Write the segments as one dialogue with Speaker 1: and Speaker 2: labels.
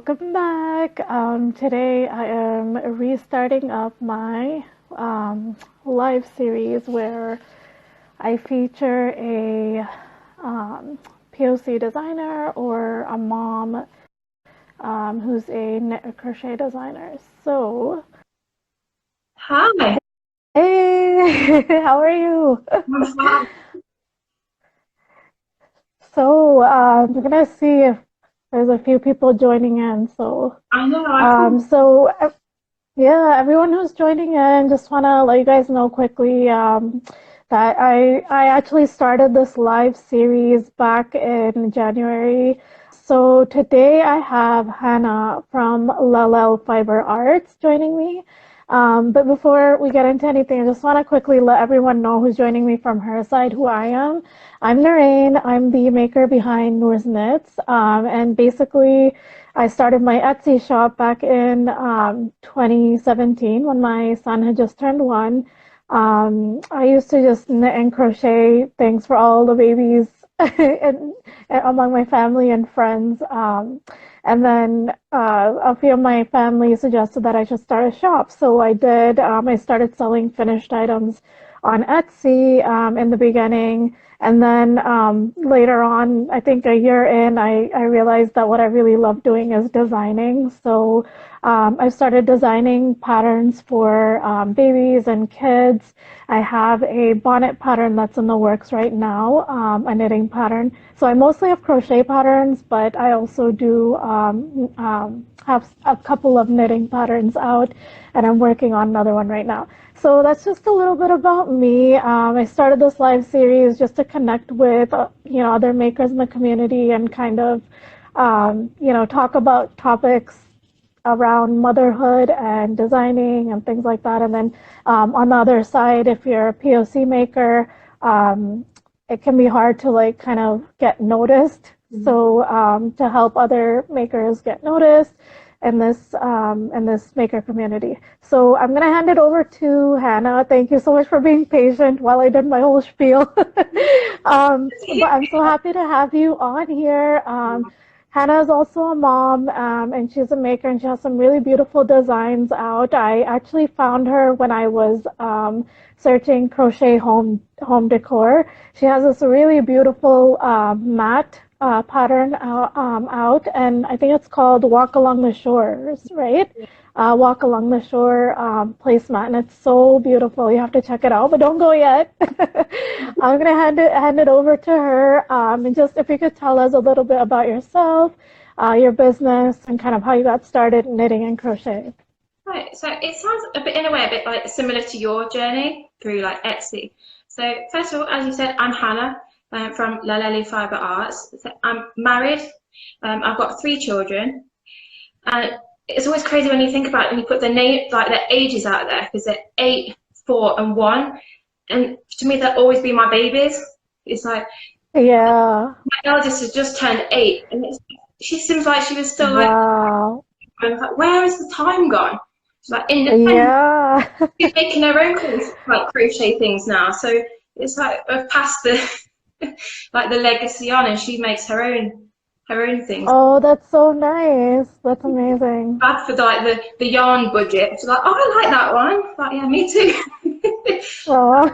Speaker 1: welcome back. Today I am restarting up my live series where I feature a POC designer or a mom who's a knit or crochet designer. So,
Speaker 2: Hi,
Speaker 1: hey, how are you?
Speaker 2: I'm fine.
Speaker 1: So, I'm gonna see if there's a few people joining in.
Speaker 2: I know, I
Speaker 1: Um,
Speaker 2: can't.
Speaker 1: so Yeah, everyone who's joining in, just want to let you guys know quickly that I actually started this live series back in January. So today I have Hannah from Lalele Fibre Arts joining me. But before we get into anything, I just want to quickly let everyone know who's joining me from her side, who I am. I'm Noreen. I'm the maker behind Noor's Knits. And basically, I started my Etsy shop back in 2017 when my son had just turned one. I used to just knit and crochet things for all the babies and among my family and friends. And then a few of my family suggested that I should start a shop. So I did. I started selling finished items on Etsy in the beginning. And then later on, I think a year in, I realized that what I really love doing is designing. So I started designing patterns for babies and kids. I have a bonnet pattern that's in the works right now, a knitting pattern. So I mostly have crochet patterns, but I also do have a couple of knitting patterns out, and I'm working on another one right now. So that's just a little bit about me. I started this live series just to connect with other makers in the community and kind of talk about topics around motherhood and designing and things like that. And then on the other side, if you're a POC maker, it can be hard to like kind of get noticed. So to help other makers get noticed in this maker community. So I'm gonna hand it over to Hannah. Thank you so much for being patient while I did my whole spiel. But I'm so happy to have you on here. Hannah is also a mom, and she's a maker, and she has some really beautiful designs out. I actually found her when I was searching crochet home decor. She has this really beautiful mat pattern out, and I think it's called Walk Along the Shores, right? Walk Along the Shore placemat, and it's so beautiful. You have to check it out, but don't go yet. I'm gonna hand it over to her, and just if you could tell us a little bit about yourself, your business, and kind of how you got started knitting and crochet.
Speaker 2: Right, so it sounds a bit, in a way, a bit like similar to your journey through like Etsy. So first of all, as you said, I'm Hannah from Lalele Fibre Arts. So I'm married. I've got 3 children, and it's always crazy when you think about it, when you put their name, like their ages out there, because they're 8, 4, and 1, and to me they'll always be my babies. It's like
Speaker 1: Yeah.
Speaker 2: my eldest has just turned 8, and she seems like she was still like,
Speaker 1: Wow.
Speaker 2: like, where has the time gone? She's like independent.
Speaker 1: Yeah.
Speaker 2: She's making her own like crochet things now. So it's like I've passed the like the legacy on, and she makes her own things.
Speaker 1: Oh, that's so nice. That's amazing.
Speaker 2: Bad for like the yarn budget. She's like, oh, I like that one. Like, yeah, me too.
Speaker 1: Oh,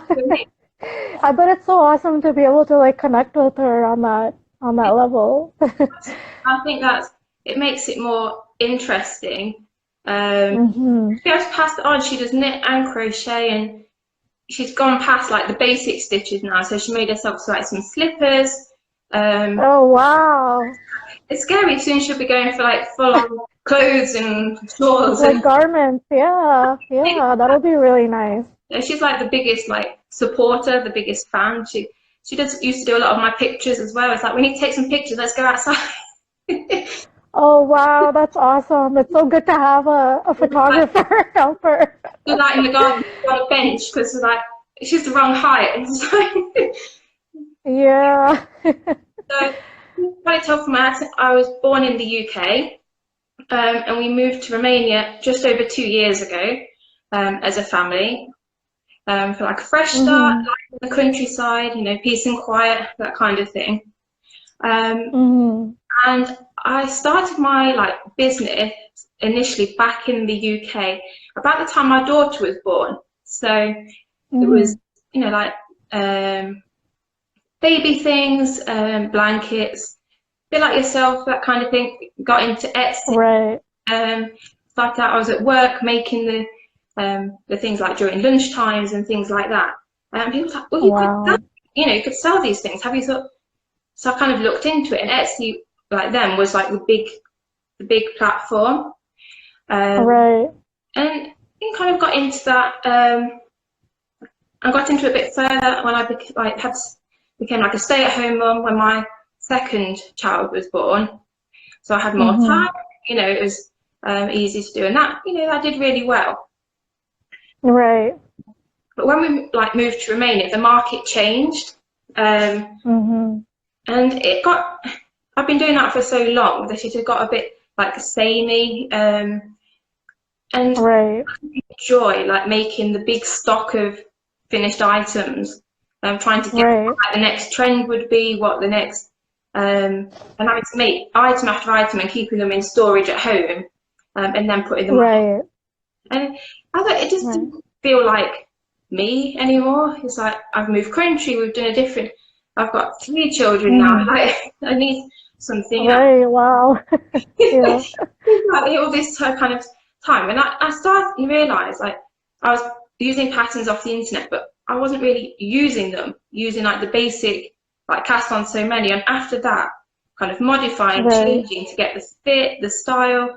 Speaker 1: I bet it's so awesome to be able to like connect with her on that level.
Speaker 2: I think that's it makes it more interesting. Um,
Speaker 1: Hmm.
Speaker 2: she has passed it on. She does knit and crochet, and she's gone past like the basic stitches now. So she made herself like some slippers. Um,
Speaker 1: Oh, wow.
Speaker 2: it's scary. Soon she'll be going for like full on clothes and shawls,
Speaker 1: Like
Speaker 2: and
Speaker 1: garments. Yeah. Yeah, that'll be really nice.
Speaker 2: she's like the biggest like supporter, the biggest fan. She does used to do a lot of my pictures as well. It's like we need to take some pictures. Let's go outside.
Speaker 1: Oh, wow. That's awesome. It's so good to have a
Speaker 2: Like,
Speaker 1: photographer helper.
Speaker 2: do that in the garden on a bench because like she's the wrong height. And
Speaker 1: Yeah.
Speaker 2: so you can't tell from my accent, I was born in the UK, and we moved to Romania just over 2 years ago as a family. For like a fresh start,
Speaker 1: Hmm.
Speaker 2: like in the countryside, peace and quiet, that kind of thing. Um,
Speaker 1: Mm-hmm.
Speaker 2: and I started my like business initially back in the UK about the time my daughter was born. So it was,
Speaker 1: Mm-hmm.
Speaker 2: you know, like baby things, blankets, a bit like yourself, that kind of thing. Got into Etsy.
Speaker 1: Right.
Speaker 2: Um, Started out, I was at work making the things like during lunch times and things like that. And people were like, well, you could sell,
Speaker 1: Wow.
Speaker 2: you could sell these things. Have you thought? So I kind of looked into it, and Etsy, like then, was like the big platform. Um,
Speaker 1: Right.
Speaker 2: and I kind of got into that. I got into it a bit further when I became like a stay-at-home mum when my second child was born. So I had more
Speaker 1: Mm-hmm.
Speaker 2: time. It was easy to do, and that did really well.
Speaker 1: Right.
Speaker 2: But when we like moved to Romania, the market changed, um,
Speaker 1: Mm-hmm.
Speaker 2: and it got. I've been doing that for so long that it had got a bit like samey, and
Speaker 1: Right.
Speaker 2: I enjoy like making the big stock of finished items. Trying to guess what
Speaker 1: Right.
Speaker 2: like, the next trend would be, what the next, and having to make item after item and keeping them in storage at home, and then putting them on.
Speaker 1: Right.
Speaker 2: And I thought it just
Speaker 1: Right.
Speaker 2: didn't feel like me anymore. It's like I've moved country, we've done a different. I've got 3 children now.
Speaker 1: Mm-hmm.
Speaker 2: Like I need something else.
Speaker 1: Right. Wow. Yeah.
Speaker 2: Like all this kind of time, and I started to realize like I was using patterns off the internet, but I wasn't really using them, using like the basic, like cast on so many. And after that, kind of modifying,
Speaker 1: Right.
Speaker 2: changing to get the fit, the style.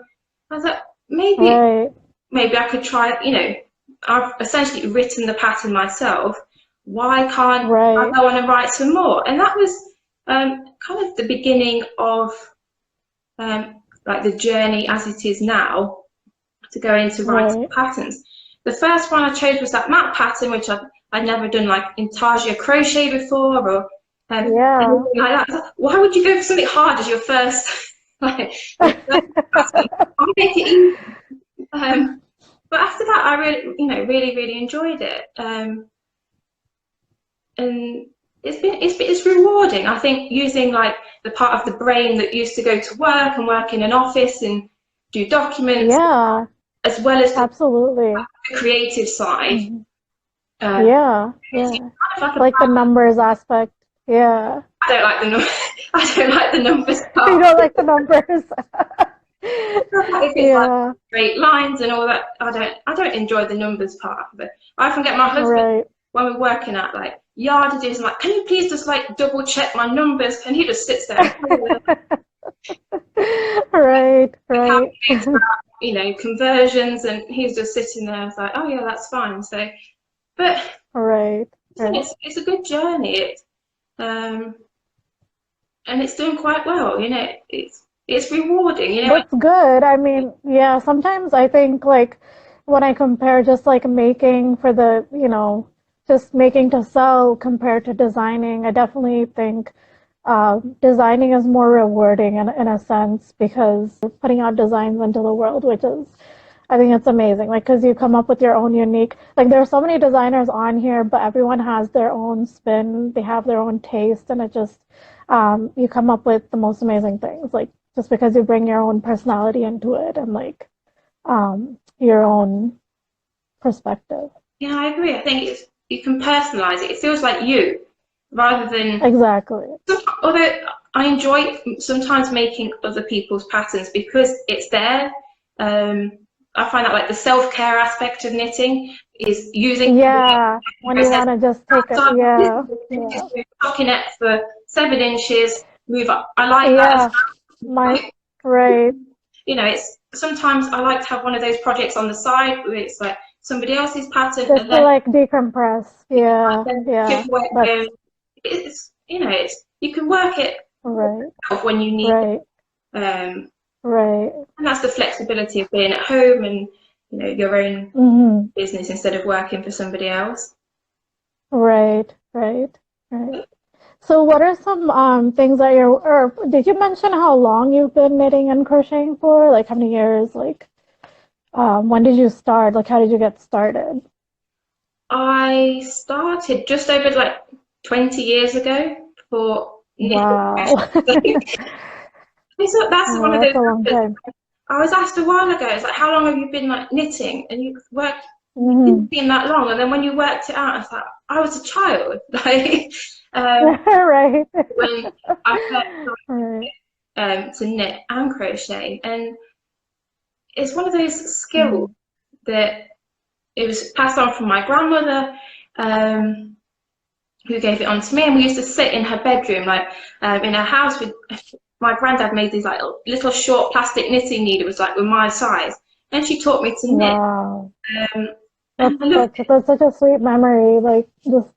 Speaker 2: I was like, maybe
Speaker 1: Right.
Speaker 2: maybe I could try, I've essentially written the pattern myself. Why can't I
Speaker 1: Right.
Speaker 2: go on and write some more? And that was kind of the beginning of like the journey as it is now to go into writing
Speaker 1: Right.
Speaker 2: patterns. The first one I chose was that map pattern, which I'd never done like intarsia crochet before or
Speaker 1: Yeah.
Speaker 2: anything like that. Why would you go for something hard as your first, like, your first pattern? I'll make it easy. But after that, I really, really, really enjoyed it, and it's rewarding. I think using like the part of the brain that used to go to work and work in an office and do documents,
Speaker 1: Yeah.
Speaker 2: as well as the
Speaker 1: Absolutely.
Speaker 2: creative side.
Speaker 1: Hmm.
Speaker 2: Um,
Speaker 1: Yeah.
Speaker 2: it's
Speaker 1: Yeah.
Speaker 2: kind of like a
Speaker 1: Like the numbers aspect. Yeah.
Speaker 2: I don't like the I don't like the numbers
Speaker 1: You
Speaker 2: part.
Speaker 1: don't like the numbers.
Speaker 2: If it's like
Speaker 1: Yeah.
Speaker 2: straight lines and all that, I don't enjoy the numbers part of it. I often get my husband
Speaker 1: Right.
Speaker 2: when we're working at like yardages, I'm like, can you please just like double check my numbers? And he just sits there and plays with
Speaker 1: Right.
Speaker 2: the
Speaker 1: Right.
Speaker 2: calculator out, conversions, and he's just sitting there. It's like, oh yeah, that's fine. So, but
Speaker 1: Right. Right.
Speaker 2: it's a good journey. Um, and it's doing quite well. It's rewarding.
Speaker 1: That's good. I mean, yeah, sometimes I think like when I compare just like making for the, just making to sell compared to designing, I definitely think designing is more rewarding in a sense because putting out designs into the world, which is, I think it's amazing. Like, because you come up with your own unique, like, there are so many designers on here, but everyone has their own spin, they have their own taste, and it just, you come up with the most amazing things. Like, just because you bring your own personality into it and, like, your own perspective.
Speaker 2: Yeah, I agree. I think you can personalize it. It feels like you rather than.
Speaker 1: Exactly.
Speaker 2: Although I enjoy sometimes making other people's patterns because it's there. Um, I find that like the self-care aspect of knitting is using the
Speaker 1: Yeah, when you
Speaker 2: process.
Speaker 1: want to just take it. Yeah, yeah,
Speaker 2: Just move stockinette for 7 inches. Move up. I like that as
Speaker 1: yeah. My,
Speaker 2: well.
Speaker 1: right.
Speaker 2: It's sometimes I like to have one of those projects on the side where it's like somebody else's pattern
Speaker 1: Just
Speaker 2: and
Speaker 1: to
Speaker 2: then
Speaker 1: like decompress. Yeah,
Speaker 2: chip
Speaker 1: yeah.
Speaker 2: away and go.
Speaker 1: That's
Speaker 2: It's you can work it
Speaker 1: right,
Speaker 2: when you need it.
Speaker 1: right,
Speaker 2: Um,
Speaker 1: right.
Speaker 2: and that's the flexibility of being at home and your own
Speaker 1: Mm-hmm.
Speaker 2: business instead of working for somebody else.
Speaker 1: Right, right, right. So what are some things that or did you mention how long you've been knitting and crocheting for? Like how many years? Like when did you start? Like how did you get started?
Speaker 2: I started just over like 20 years ago for
Speaker 1: Wow.
Speaker 2: So that's one
Speaker 1: Oh,
Speaker 2: of
Speaker 1: that's
Speaker 2: those
Speaker 1: a long
Speaker 2: numbers.
Speaker 1: time.
Speaker 2: I was asked a while ago, it's like, how long have you been like knitting? And you worked, it
Speaker 1: Hmm.
Speaker 2: didn't seem that long. And then when you worked it out, I thought, I was a child. Like,
Speaker 1: Right.
Speaker 2: when I first
Speaker 1: Right.
Speaker 2: started to knit and crochet. And it's one of those skills
Speaker 1: Mm.
Speaker 2: that it was passed on from my grandmother, um, who gave it on to me. And we used to sit in her bedroom, like in her house with my granddad made these like little short plastic knitting needles, like with my size. And she taught me to knit.
Speaker 1: Wow.
Speaker 2: Um, and I loved
Speaker 1: That's such a sweet memory. Like just,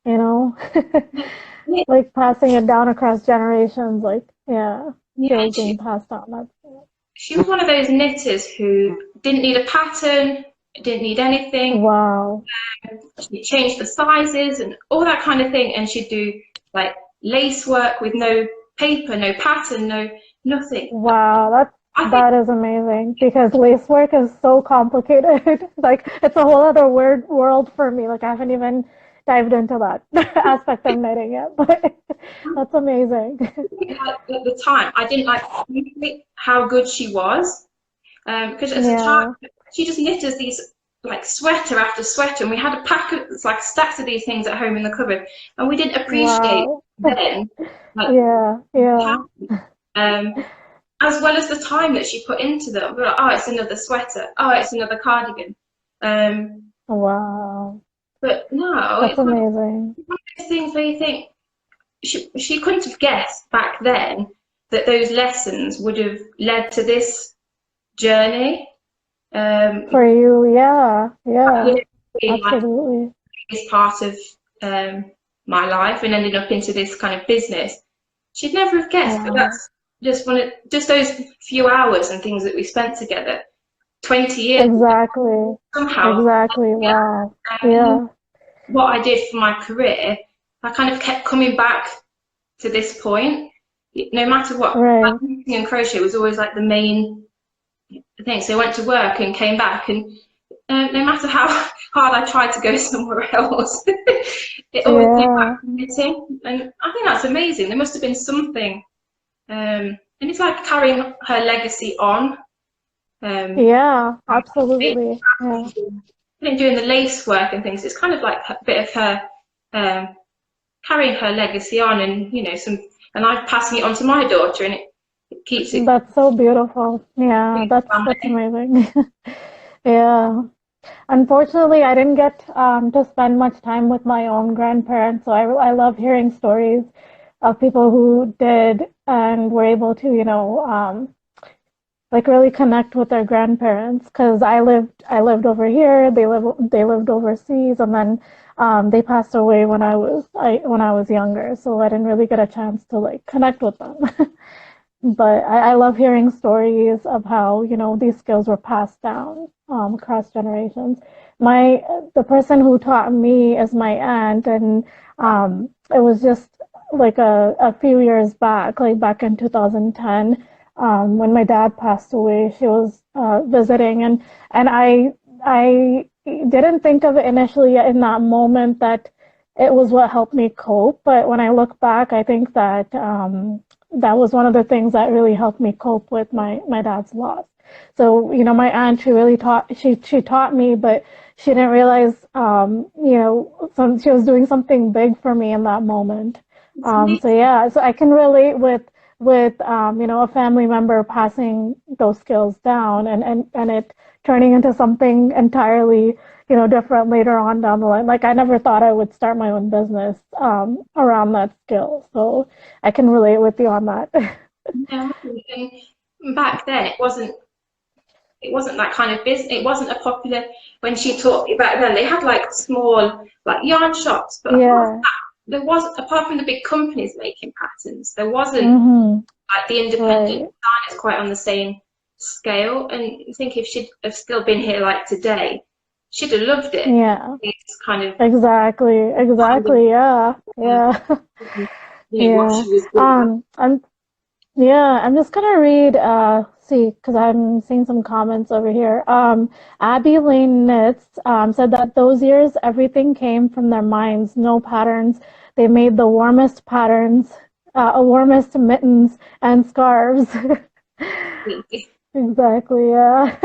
Speaker 1: you know,
Speaker 2: it.
Speaker 1: like passing it down across generations, like yeah,
Speaker 2: Yeah,
Speaker 1: skills
Speaker 2: and
Speaker 1: being passed on. That's
Speaker 2: she was one of those knitters who didn't need a pattern, didn't need anything.
Speaker 1: wow.
Speaker 2: She'd change the sizes and all that kind of thing, and she'd do like lace work with no paper, no pattern, no nothing.
Speaker 1: Wow,
Speaker 2: I think
Speaker 1: that is amazing because lace work is so complicated. Like it's a whole other weird world for me. Like I haven't even dived into that aspect of knitting yet, but that's amazing.
Speaker 2: at the time I didn't like appreciate how good she was, because as a child
Speaker 1: Yeah.
Speaker 2: she just knit us these like sweater after sweater, and we had a pack of like stacks of these things at home in the cupboard, and we didn't appreciate
Speaker 1: Wow.
Speaker 2: then like
Speaker 1: Yeah,
Speaker 2: how,
Speaker 1: yeah.
Speaker 2: um, as well as the time that she put into them. We're like, oh, it's another sweater. Oh, it's another cardigan. Um,
Speaker 1: Wow.
Speaker 2: but no,
Speaker 1: That's
Speaker 2: it's one of
Speaker 1: amazing.
Speaker 2: those things where you think she couldn't have guessed back then that those lessons would have led to this journey.
Speaker 1: For you, yeah,
Speaker 2: That
Speaker 1: yeah,
Speaker 2: would have been like
Speaker 1: absolutely.
Speaker 2: this part of my life and ended up into this kind of business. She'd never have guessed, but
Speaker 1: Wow.
Speaker 2: that's just those few hours and things that we spent together. 20 years
Speaker 1: Exactly.
Speaker 2: somehow.
Speaker 1: Exactly. Wow.
Speaker 2: And
Speaker 1: Yeah.
Speaker 2: what I did for my career, I kind of kept coming back to this point. No matter what, like
Speaker 1: Right.
Speaker 2: knitting and crochet was always like the main thing. So I went to work and came back, and no matter how hard I tried to go somewhere else, it always came
Speaker 1: Yeah.
Speaker 2: back to knitting. And I think that's amazing. There must have been something, and it's like carrying her legacy on. Um,
Speaker 1: Yeah, absolutely. Yeah.
Speaker 2: doing the lace work and things. It's kind of like a bit of her um, carrying her legacy on, and and I'm passing it on to my daughter, and it keeps it
Speaker 1: That's so beautiful. Yeah, that's
Speaker 2: family.
Speaker 1: amazing. Yeah. Unfortunately, I didn't get to spend much time with my own grandparents, so I love hearing stories of people who did and were able to, like really connect with their grandparents because I lived over here, they lived overseas, and then they passed away when I was younger, so I didn't really get a chance to like connect with them. But I love hearing stories of how, these skills were passed down across generations. The person who taught me is my aunt, and it was just like a few years back, like back in 2010, when my dad passed away. She was visiting, and I didn't think of it initially in that moment that it was what helped me cope. But when I look back, I think that that was one of the things that really helped me cope with my dad's loss. So, my aunt, she taught me, but she didn't realize, she was doing something big for me in that moment. So yeah, so I can relate with a family member passing those skills down and it turning into something entirely, different later on down the line. Like I never thought I would start my own business around that skill. So I can relate with you on that.
Speaker 2: Yeah, and back then it wasn't that kind of business. It wasn't a popular when she taught me back then. They had like small like yarn shops, but apart from
Speaker 1: Yeah.
Speaker 2: that, there was apart from the big companies making patterns, there wasn't
Speaker 1: Mm-hmm.
Speaker 2: like the independent
Speaker 1: Right.
Speaker 2: designers quite on the same scale. And I think if she'd have still been here like today, she'd have loved it.
Speaker 1: Yeah.
Speaker 2: It's kind of
Speaker 1: Exactly. Exactly. Yeah. Yeah.
Speaker 2: what
Speaker 1: Yeah.
Speaker 2: she was good at.
Speaker 1: I'm just gonna read, see, because I'm seeing some comments over here. Abby Lane Knits said that those years everything came from their minds, no patterns. They made the warmest patterns. a warmest mittens and scarves. Exactly, yeah.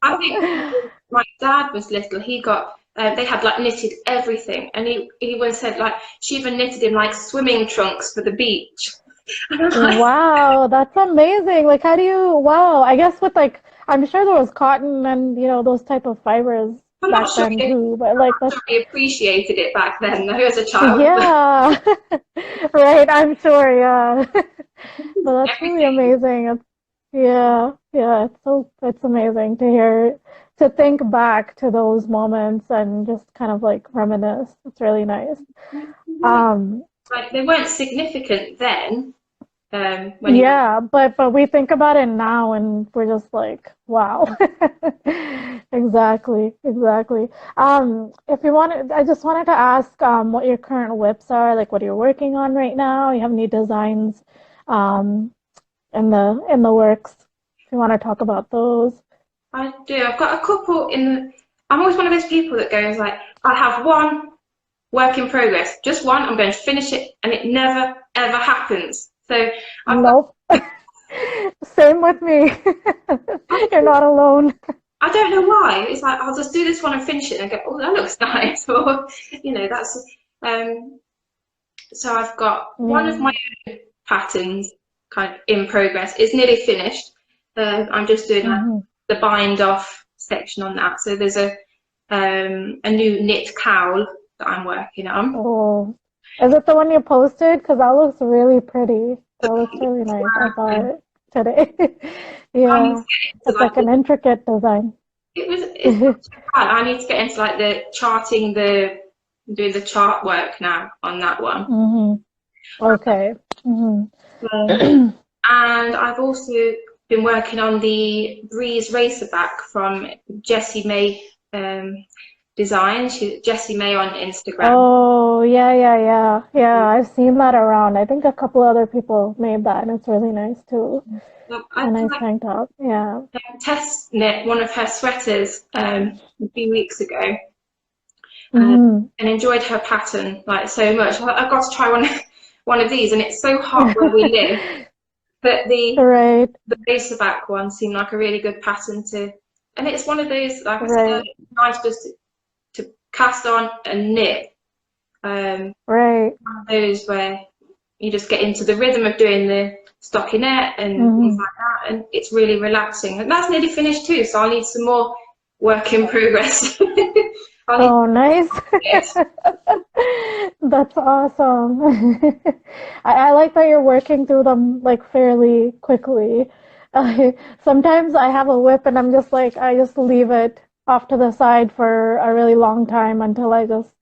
Speaker 2: I think when my dad was little, he got they had like knitted everything, and he once said like she even knitted him like swimming trunks for the beach. And I'm like,
Speaker 1: Wow, that's amazing. Like, how do you, wow, I guess with like, I'm sure there was cotton and, those type of fibers
Speaker 2: I'm not
Speaker 1: back
Speaker 2: sure
Speaker 1: then
Speaker 2: he,
Speaker 1: too, but like,
Speaker 2: I'm not
Speaker 1: that's,
Speaker 2: sure he appreciated it back then, though, as a child.
Speaker 1: yeah, right, I'm sure, yeah. But that's really
Speaker 2: Everything.
Speaker 1: amazing. Yeah, yeah, it's amazing to hear, to think back to those moments and just kind of like reminisce. It's really nice. Um,
Speaker 2: Like they weren't significant then. When you were
Speaker 1: yeah, but we think about it now and we're just like, wow. Exactly, exactly. If you wanted, I just wanted to ask what your current whips are, like what you're working on right now. You have any designs um in the works? If you want to talk about those.
Speaker 2: I do. I've got a couple in the. I'm always one of those people that goes like, I have one work in progress, just one. I'm going to finish it, and it never ever happens. So I've got.
Speaker 1: Nope. Same with me. You're not alone.
Speaker 2: I don't know why. It's like I'll just do this one and finish it, and go, oh, that looks nice, or that's. Um, so I've got one of
Speaker 1: Yeah.
Speaker 2: my own patterns kind of in progress. It's nearly finished. I'm just doing
Speaker 1: Hmm.
Speaker 2: the bind off section on that. So there's a new knit cowl that I'm working on.
Speaker 1: Oh, is it the one you posted? Because that looks really pretty. That looks really nice. I saw
Speaker 2: And
Speaker 1: it today.
Speaker 2: I need
Speaker 1: Yeah,
Speaker 2: to get into
Speaker 1: it's
Speaker 2: like
Speaker 1: like an intricate design.
Speaker 2: it's not too bad. I need to get into like the charting doing the chart work now on that one.
Speaker 1: Hmm. Okay. Hmm.
Speaker 2: And I've also been working on the Breeze Racerback from Jessie May Design. Jessie May on Instagram.
Speaker 1: Oh, yeah, yeah, yeah. Yeah, I've seen that around. I think a couple other people made that, and it's really nice too.
Speaker 2: I
Speaker 1: A nice
Speaker 2: like
Speaker 1: tank top. Yeah.
Speaker 2: test knit one of her sweaters a few weeks ago, um,
Speaker 1: Hmm.
Speaker 2: and enjoyed her pattern like so much. I've got to try one of these, and it's so hot where we live. But
Speaker 1: Right,
Speaker 2: the Racerback one seemed like a really good pattern to, and it's one of those, like I said
Speaker 1: right,
Speaker 2: earlier, nice just to cast on and knit.
Speaker 1: right.
Speaker 2: One of those where you just get into the rhythm of doing the stockinette and things
Speaker 1: Hmm.
Speaker 2: like that, and it's really relaxing. And that's nearly finished too, so I'll need some more work in progress. I'll need
Speaker 1: Oh, nice.
Speaker 2: it.
Speaker 1: That's awesome. I like that you're working through them like fairly quickly. Sometimes I have a whip and I'm just like, I just leave it off to the side for a really long time until I just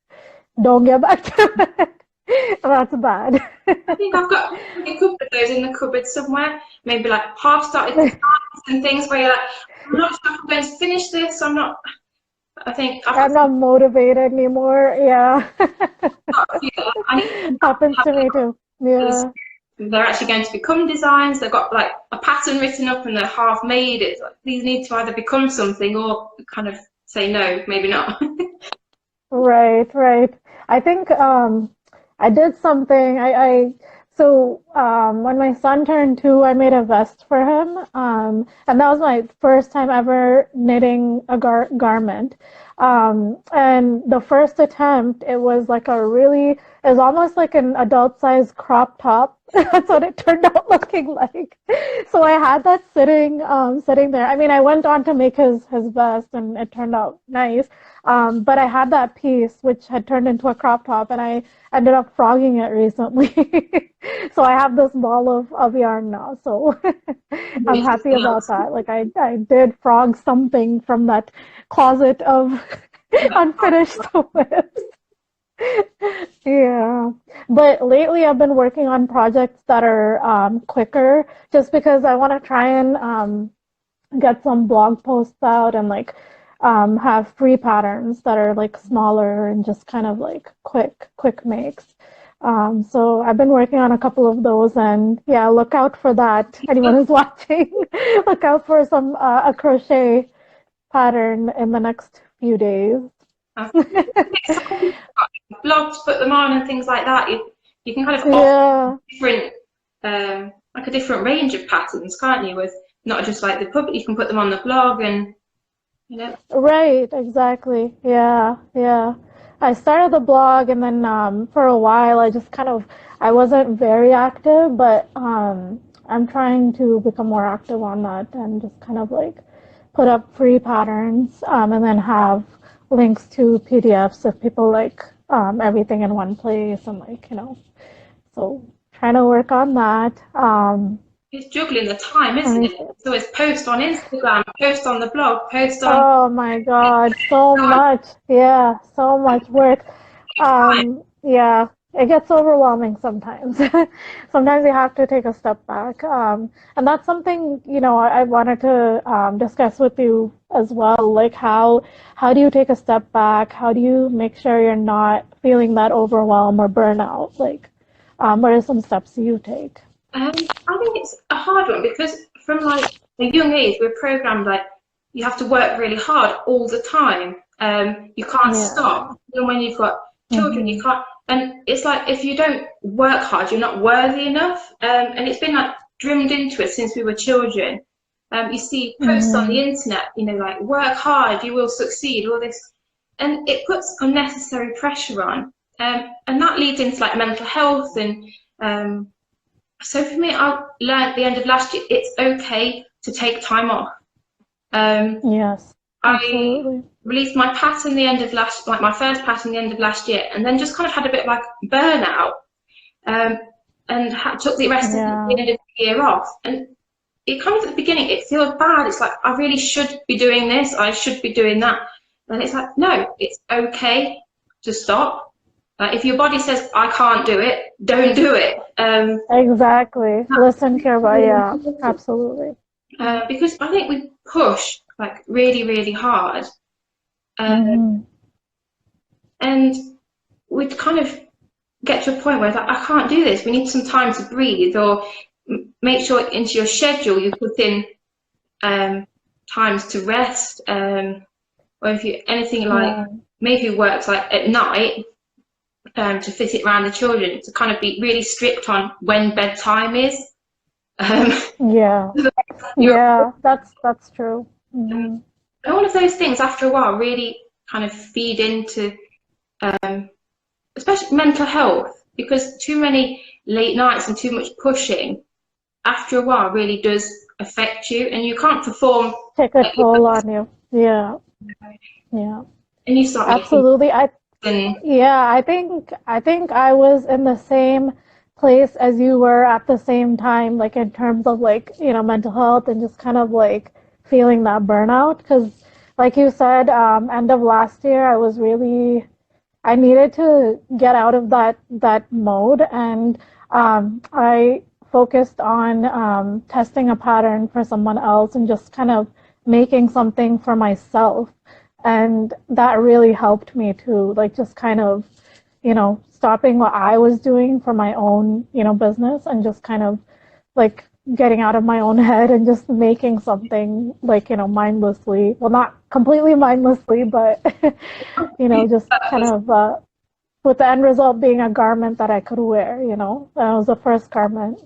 Speaker 1: don't get back to it. That's bad.
Speaker 2: I think I've got a couple of those in the cupboard somewhere, maybe like half started designs and things where you're like, I'm not sure if I'm going to finish this, I'm not. I think I've got
Speaker 1: I'm not motivated anymore. Yeah.
Speaker 2: a few that I need to
Speaker 1: Happens
Speaker 2: have
Speaker 1: to me too.
Speaker 2: because
Speaker 1: Yeah.
Speaker 2: they're actually going to become designs. They've got like a pattern written up and they're half made. It's like these need to either become something or kind of say no, maybe not.
Speaker 1: Right, right. I think I did something. When my son turned 2, I made a vest for him. And that was my first time ever knitting a garment. And the first attempt, it was like it was almost like an adult size crop top. That's what it turned out looking like. So I had that sitting there. I mean, I went on to make his vest and it turned out nice. But I had that piece which had turned into a crop top and I ended up frogging it recently. So I have this ball of yarn now. So I'm
Speaker 2: Maybe
Speaker 1: happy
Speaker 2: something
Speaker 1: about
Speaker 2: else.
Speaker 1: that. Like I did frog something from that closet of unfinished whips. Yeah. But lately I've been working on projects that are quicker just because I want to try and get some blog posts out and like have free patterns that are like smaller and just kind of like quick makes. So I've been working on a couple of those and yeah, look out for that. Anyone who's watching, look out for some a crochet pattern in the next few days.
Speaker 2: Blogs, put them on and things like that. You can kind of offer
Speaker 1: Yeah.
Speaker 2: different. like a different range of patterns, can't you? With not just like the public, you can put them on the blog and you know.
Speaker 1: Right, exactly. Yeah, yeah. I started the blog and then for a while I just kind of I wasn't very active, but I'm trying to become more active on that and just kind of like put up free patterns and then have links to PDFs if people like everything in one place and like, so trying to work on that.
Speaker 2: It's juggling the time,
Speaker 1: Let
Speaker 2: isn't
Speaker 1: me
Speaker 2: it?
Speaker 1: see.
Speaker 2: So it's post on Instagram, post on the blog, post on.
Speaker 1: Oh my God, so
Speaker 2: God,
Speaker 1: much. Yeah, so much work. Yeah, it gets overwhelming sometimes. Sometimes you have to take a step back. And that's something, I wanted to discuss with you as well. Like how do you take a step back? How do you make sure you're not feeling that overwhelm or burnout? Like, what are some steps you take?
Speaker 2: I think it's a hard one because from like a young age, we're programmed like you have to work really hard all the time. You can't stop.
Speaker 1: Yeah.
Speaker 2: Even when you've got children, you
Speaker 1: Hmm.
Speaker 2: can't. And it's like if you don't work hard, you're not worthy enough. And it's been like drummed into us since we were children. You see posts on the
Speaker 1: Hmm.
Speaker 2: internet, like work hard, you will succeed, all this, and it puts unnecessary pressure on. And that leads into like mental health and so for me, I learned at the end of last year, it's okay to take time off. Um,
Speaker 1: Yes,
Speaker 2: I
Speaker 1: absolutely.
Speaker 2: released my pattern the end of like my first pattern the end of last year, and then just kind of had a bit of like burnout, um, and took the rest of the
Speaker 1: Yeah.
Speaker 2: end of the year off. And it kind of at the beginning, it feels bad. It's like I really should be doing this, I should be doing that, and it's like no, it's okay to stop. If your body says I can't do it, don't do it.
Speaker 1: Exactly. Listen to your body. Yeah, absolutely. Yeah.
Speaker 2: Because I think we push like really, really hard, uh,
Speaker 1: Hmm.
Speaker 2: and we'd kind of get to a point where it's like, I can't do this. We need some time to breathe, or make sure into your schedule you put in times to rest, or if you anything like
Speaker 1: Yeah.
Speaker 2: maybe works like at night to fit it around the children to kind of be really strict on when bedtime is. Um,
Speaker 1: Yeah.
Speaker 2: you're,
Speaker 1: Yeah. That's true. Hmm.
Speaker 2: and all of those things after a while really kind of feed into especially mental health, because too many late nights and too much pushing after a while really does affect you, and you can't perform
Speaker 1: Take a
Speaker 2: at your
Speaker 1: toll
Speaker 2: best,
Speaker 1: on you. Yeah. Yeah.
Speaker 2: and you start making
Speaker 1: Absolutely.
Speaker 2: and
Speaker 1: Yeah, I think I was in the same place as you were at the same time, like in terms of like, mental health and just kind of like feeling that burnout. Because like you said, end of last year, I needed to get out of that mode, and I focused on testing a pattern for someone else and just kind of making something for myself, and that really helped me to like just kind of stopping what I was doing for my own business and just kind of like getting out of my own head and just making something like mindlessly, well, not completely mindlessly, but just kind of with the end result being a garment that I could wear. That was the first garment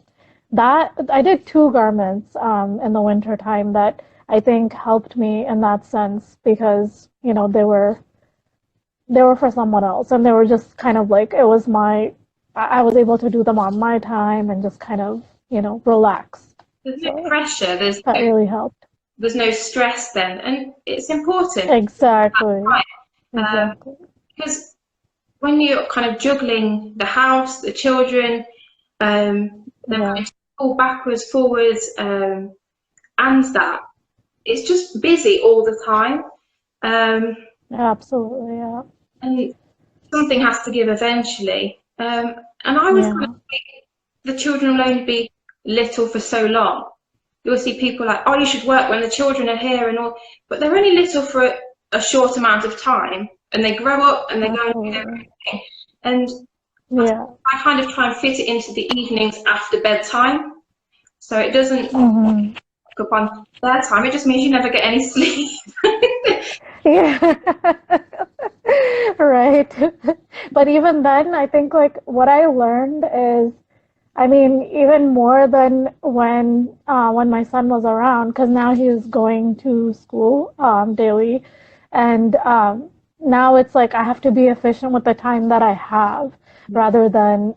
Speaker 1: that I did, two garments in the winter time that I think helped me in that sense, because they were for someone else, and they were just kind of like it was my I was able to do them on my time and just kind of relax.
Speaker 2: there's no
Speaker 1: So
Speaker 2: pressure,
Speaker 1: that really helped.
Speaker 2: there's no stress then, and it's important,
Speaker 1: Exactly.
Speaker 2: um,
Speaker 1: Exactly.
Speaker 2: because when you're kind of juggling the house, the children, then
Speaker 1: Yeah.
Speaker 2: having to pull backwards, forwards, and that it's just busy all the time. Um,
Speaker 1: Absolutely. Yeah.
Speaker 2: and something has to give eventually. And I was kind of
Speaker 1: Yeah.
Speaker 2: like, the children will only be little for so long. You'll see people like, oh, you should work when the children are here and all, but they're only little for a short amount of time, and they grow up and they go and do their
Speaker 1: Absolutely.
Speaker 2: own thing. And
Speaker 1: Yeah.
Speaker 2: I kind of try and fit it into the evenings after bedtime, so it doesn't
Speaker 1: Hmm.
Speaker 2: go up on their time. It just means you never get any sleep.
Speaker 1: Yeah. Right. But even then, I think like what I learned is I mean, even more than when my son was around, because now he's going to school daily, and now it's like I have to be efficient with the time that I have, rather than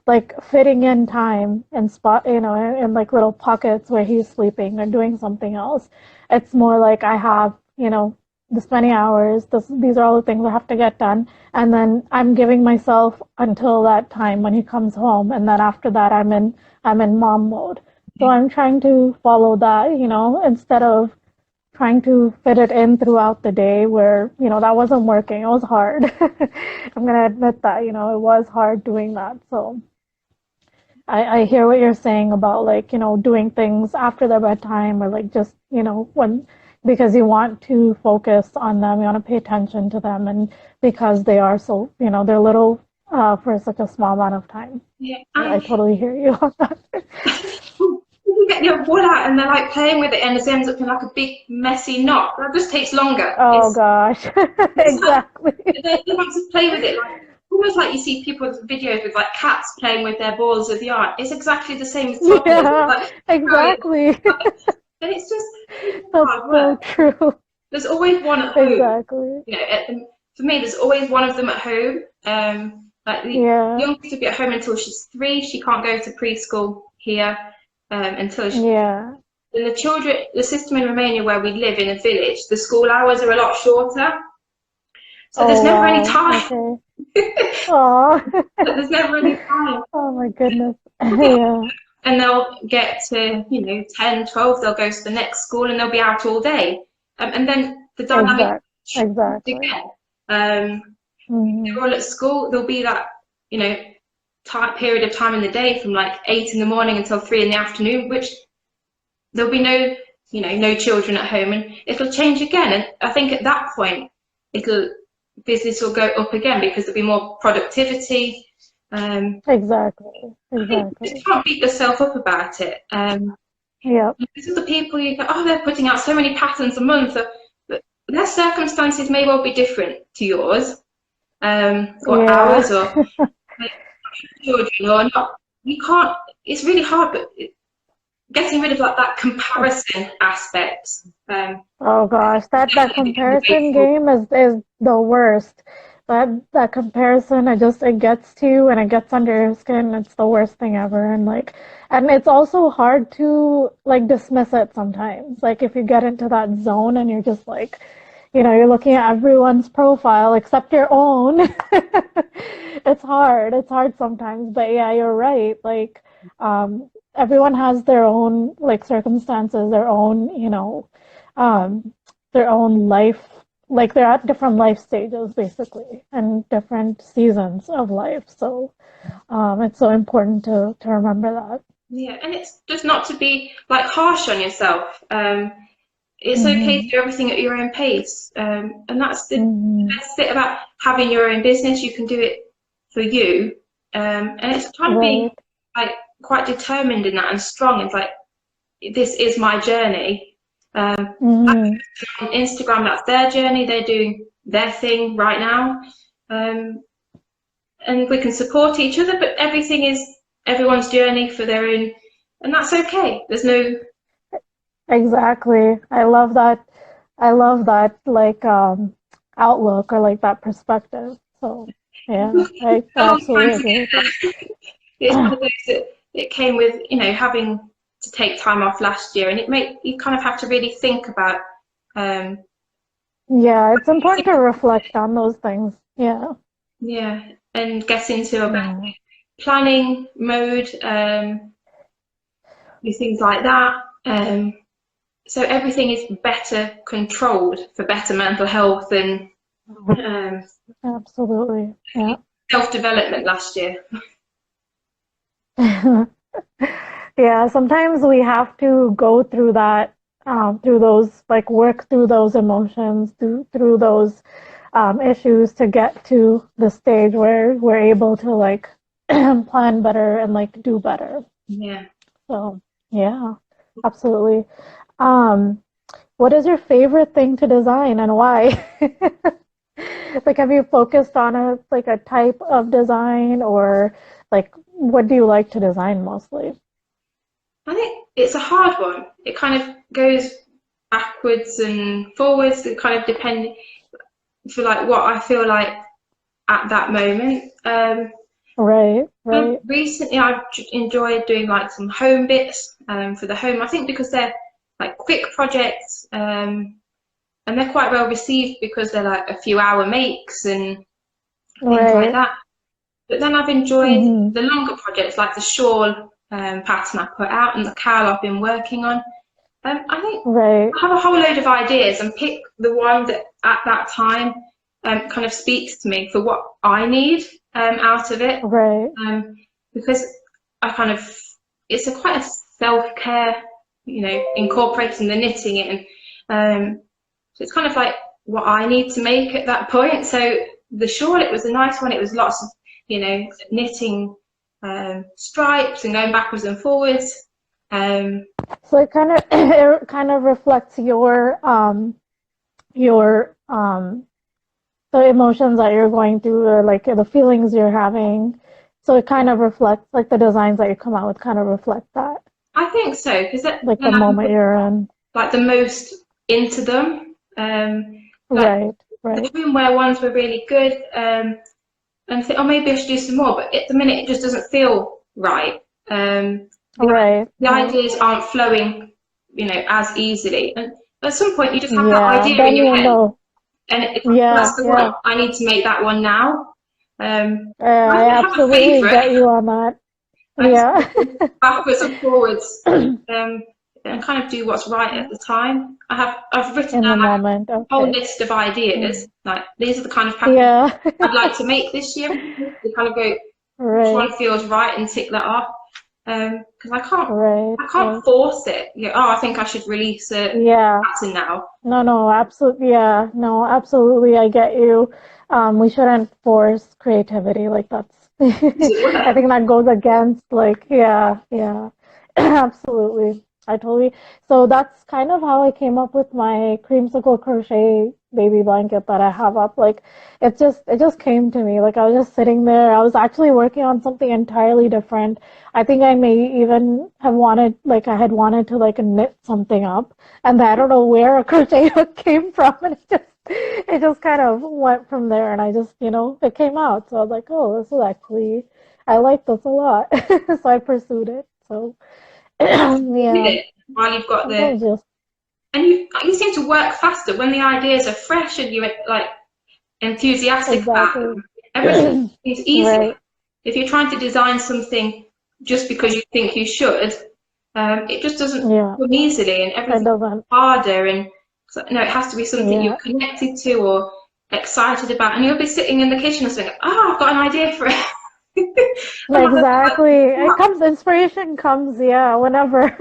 Speaker 1: like fitting in time and spot in like little pockets where he's sleeping or doing something else. It's more like I have this many hours. These are all the things I have to get done, and then I'm giving myself until that time when he comes home, and then after that I'm in mom mode. So I'm trying to follow that, instead of trying to fit it in throughout the day where, that wasn't working. It was hard. I'm gonna admit that, it was hard doing that. So I hear what you're saying about like, doing things after their bedtime or like just, when because you want to focus on them, you want to pay attention to them, and because they are so, they're little for such a small amount of time.
Speaker 2: Yeah,
Speaker 1: I
Speaker 2: and
Speaker 1: totally hear you on that.
Speaker 2: you get your ball out and they're like playing with it and it ends up in like a big messy knot. That just takes longer.
Speaker 1: Oh gosh,
Speaker 2: It's like
Speaker 1: exactly.
Speaker 2: they want to play with it like almost like you see people's videos with like cats playing with their balls of yarn. It's exactly the same as toddlers.
Speaker 1: Yeah,
Speaker 2: Like,
Speaker 1: exactly.
Speaker 2: and it's just
Speaker 1: That's
Speaker 2: hard
Speaker 1: so
Speaker 2: work.
Speaker 1: true.
Speaker 2: There's always one at home.
Speaker 1: Exactly.
Speaker 2: For me, there's always one of them at home. Like the
Speaker 1: Yeah,
Speaker 2: youngest will be at home until she's 3. She can't go to preschool here until she.
Speaker 1: yeah.
Speaker 2: And the system in Romania where we live in a village, the school hours are a lot shorter. So there's
Speaker 1: Oh
Speaker 2: never any
Speaker 1: wow.
Speaker 2: time.
Speaker 1: Okay. Oh.
Speaker 2: There's never any time.
Speaker 1: Oh my goodness. Yeah.
Speaker 2: And they'll get to, 10, 12, they'll go to the next school and they'll be out all day. And then the dynamic changes
Speaker 1: Exactly.
Speaker 2: again. They're
Speaker 1: Hmm.
Speaker 2: all at school, there'll be that, period of time in the day from like 8 in the morning until 3 in the afternoon, which there'll be no children at home, and it'll change again. And I think at that point, business will go up again because there'll be more productivity.
Speaker 1: Exactly.
Speaker 2: I think you just
Speaker 1: Exactly.
Speaker 2: can't beat yourself up about it.
Speaker 1: Yep.
Speaker 2: These are the people you go, oh, they're putting out so many patterns a month, but their circumstances may well be different to yours, or
Speaker 1: Yeah.
Speaker 2: ours, or children, or not. You can't. It's really hard, but getting rid of like that comparison aspect.
Speaker 1: Oh gosh, that
Speaker 2: Definitely become the way
Speaker 1: comparison
Speaker 2: forward.
Speaker 1: game is the worst. That comparison, it gets to you and it gets under your skin. It's the worst thing ever. And it's also hard to like dismiss it sometimes. Like if you get into that zone and you're just like, you're looking at everyone's profile except your own. It's hard. It's hard sometimes. But yeah, you're right. Like, everyone has their own like circumstances, um, their own life. Like they're at different life stages basically, and different seasons of life. So, it's so important to remember that.
Speaker 2: Yeah, and it's just not to be like harsh on yourself. It's okay to
Speaker 1: Hmm.
Speaker 2: do everything at your own pace, and that's the
Speaker 1: Hmm.
Speaker 2: best bit about having your own business. You can do it for you, and it's trying to be
Speaker 1: Right.
Speaker 2: like quite determined in that and strong. It's like this is my journey.
Speaker 1: Hmm.
Speaker 2: On Instagram, that's their journey. They're doing their thing right now, um, and we can support each other. But everything is everyone's journey for their own, and that's okay. There's no.
Speaker 1: Exactly. I love that. I love that like outlook or like that perspective. So yeah, I
Speaker 2: A long time
Speaker 1: absolutely
Speaker 2: to
Speaker 1: agree
Speaker 2: get
Speaker 1: with
Speaker 2: that.
Speaker 1: you.
Speaker 2: It's one of those that it came with, having to take time off last year, and you kind of have to really think about, um,
Speaker 1: Yeah, it's important to reflect on those things. Yeah.
Speaker 2: yeah, and get into a better
Speaker 1: Yeah.
Speaker 2: planning mode, with things like that. So everything is better controlled for better mental health and um,
Speaker 1: Absolutely. Yeah.
Speaker 2: self-development last year.
Speaker 1: Yeah, sometimes we have to go through that, through those, like work through those emotions, through those issues to get to the stage where we're able to like plan better and like do better.
Speaker 2: Yeah.
Speaker 1: So, yeah, absolutely. Um, what is your favorite thing to design and why? Like, have you focused on a type of design or like what do you like to design mostly?
Speaker 2: I think it's a hard one. It kind of goes backwards and forwards. It kind of depends for like what I feel like at that moment.
Speaker 1: Right, right,
Speaker 2: Recently, I've enjoyed doing like some home bits for the home. I think because they're like quick projects and they're quite well received because they're like a few hour makes and things like
Speaker 1: right.
Speaker 2: that. But then I've enjoyed
Speaker 1: Mm-hmm.
Speaker 2: the longer projects like the shawl pattern I put out and the cowl I've been working on. I think
Speaker 1: Right,
Speaker 2: I have a whole load of ideas and pick the one that at that time kind of speaks to me for what I need out of it.
Speaker 1: right.
Speaker 2: Because I kind of, it's a quite a self-care, incorporating the knitting in. So it's kind of like what I need to make at that point. So the shawl, it was a nice one. It was lots of, knitting stripes and going backwards and forwards.
Speaker 1: So it kind of it kind of reflects your the emotions that you're going through or like the feelings you're having. So it kind of reflects like the designs that you come out with kind of reflect that,
Speaker 2: I think so, because
Speaker 1: like the
Speaker 2: then I can
Speaker 1: moment
Speaker 2: put
Speaker 1: you're in.
Speaker 2: like the most into them. Like
Speaker 1: Right,
Speaker 2: the
Speaker 1: right.
Speaker 2: swimwear ones were really good. And think, oh, maybe I should do some more, but at the minute it just doesn't feel right.
Speaker 1: Right,
Speaker 2: The
Speaker 1: right.
Speaker 2: ideas aren't flowing, as easily. And at some point, you just have that
Speaker 1: Yeah,
Speaker 2: idea in
Speaker 1: then
Speaker 2: your
Speaker 1: you'll
Speaker 2: head,
Speaker 1: know.
Speaker 2: and if
Speaker 1: Yeah,
Speaker 2: that's the one,
Speaker 1: yeah.
Speaker 2: I need to make that one now. I
Speaker 1: I
Speaker 2: don't have a
Speaker 1: absolutely
Speaker 2: favourite.
Speaker 1: get you on that.
Speaker 2: I just
Speaker 1: Yeah.
Speaker 2: backwards and forwards, and kind of do what's right at the time. I've written
Speaker 1: In
Speaker 2: down
Speaker 1: the
Speaker 2: like
Speaker 1: moment.
Speaker 2: a whole
Speaker 1: Okay.
Speaker 2: list of ideas.
Speaker 1: Mm.
Speaker 2: Like these are the kind of packages
Speaker 1: Yeah.
Speaker 2: I'd like to make this year. You kind of go, which
Speaker 1: Right,
Speaker 2: one feels right, and tick that off. Because
Speaker 1: right,
Speaker 2: I can't
Speaker 1: right.
Speaker 2: force it. Oh, I think I should release a
Speaker 1: Yeah.
Speaker 2: pattern now.
Speaker 1: No, no, absolutely. Yeah, no, absolutely. I get you. We shouldn't force creativity. Like that's,
Speaker 2: Does it
Speaker 1: I
Speaker 2: work?
Speaker 1: think that goes against like, yeah, yeah, absolutely. I totally. So that's kind of how I came up with my creamsicle crochet baby blanket that I have up. Like, it just came to me. Like I was just sitting there. I was actually working on something entirely different. I think I may even have wanted, like, I had wanted to like knit something up and I don't know where a crochet hook came from, and it just kind of went from there, and I just it came out. So I was like, oh, this is actually I like this a lot, so I pursued it. So
Speaker 2: With
Speaker 1: yeah,
Speaker 2: it while you've got the,
Speaker 1: sometimes just
Speaker 2: and you seem to work faster when the ideas are fresh and you're like enthusiastic about
Speaker 1: exactly
Speaker 2: them. Everything is easier.
Speaker 1: right.
Speaker 2: If you're trying to design something just because you think you should, it just doesn't
Speaker 1: Yeah,
Speaker 2: come easily, and
Speaker 1: it
Speaker 2: everything's
Speaker 1: doesn't.
Speaker 2: harder. And so, no, it has to be something you're
Speaker 1: Yeah,
Speaker 2: connected to or excited about. And you'll be sitting in the kitchen and saying, "Oh, I've got an idea for it." And I'm like,
Speaker 1: exactly. It
Speaker 2: "What?"
Speaker 1: comes, inspiration comes, yeah, whenever.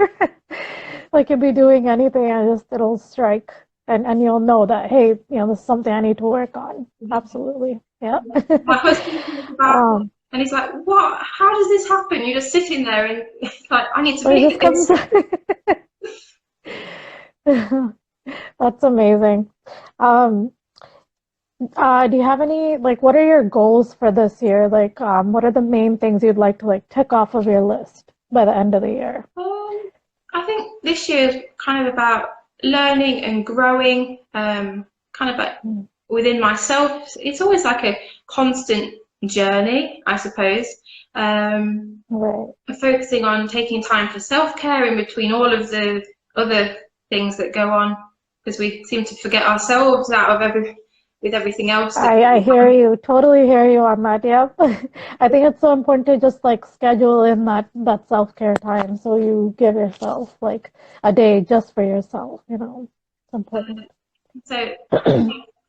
Speaker 1: Like you'll be doing anything and just it'll strike, and you'll know that, hey, this is something I need to work on. Absolutely. Yeah.
Speaker 2: My husband talks about it,
Speaker 1: um,
Speaker 2: and he's like, "What? How does this happen?" You're just sitting there, and it's like, "I need to
Speaker 1: but it
Speaker 2: make
Speaker 1: just
Speaker 2: this."
Speaker 1: comes. That's amazing. Um, do you have any, like, what are your goals for this year? Like, what are the main things you'd like to like tick off of your list by the end of the year?
Speaker 2: I think this year is kind of about learning and growing, kind of like
Speaker 1: Mm.
Speaker 2: within myself. It's always like a constant journey, I suppose.
Speaker 1: Right.
Speaker 2: Focusing on taking time for self-care in between all of the other things that go on, because we seem to forget ourselves out of with everything else that
Speaker 1: I
Speaker 2: goes
Speaker 1: hear
Speaker 2: on.
Speaker 1: you, totally hear you on that. Yep. I think it's so important to just like schedule in that self-care time so you give yourself like a day just for yourself, It's important.
Speaker 2: So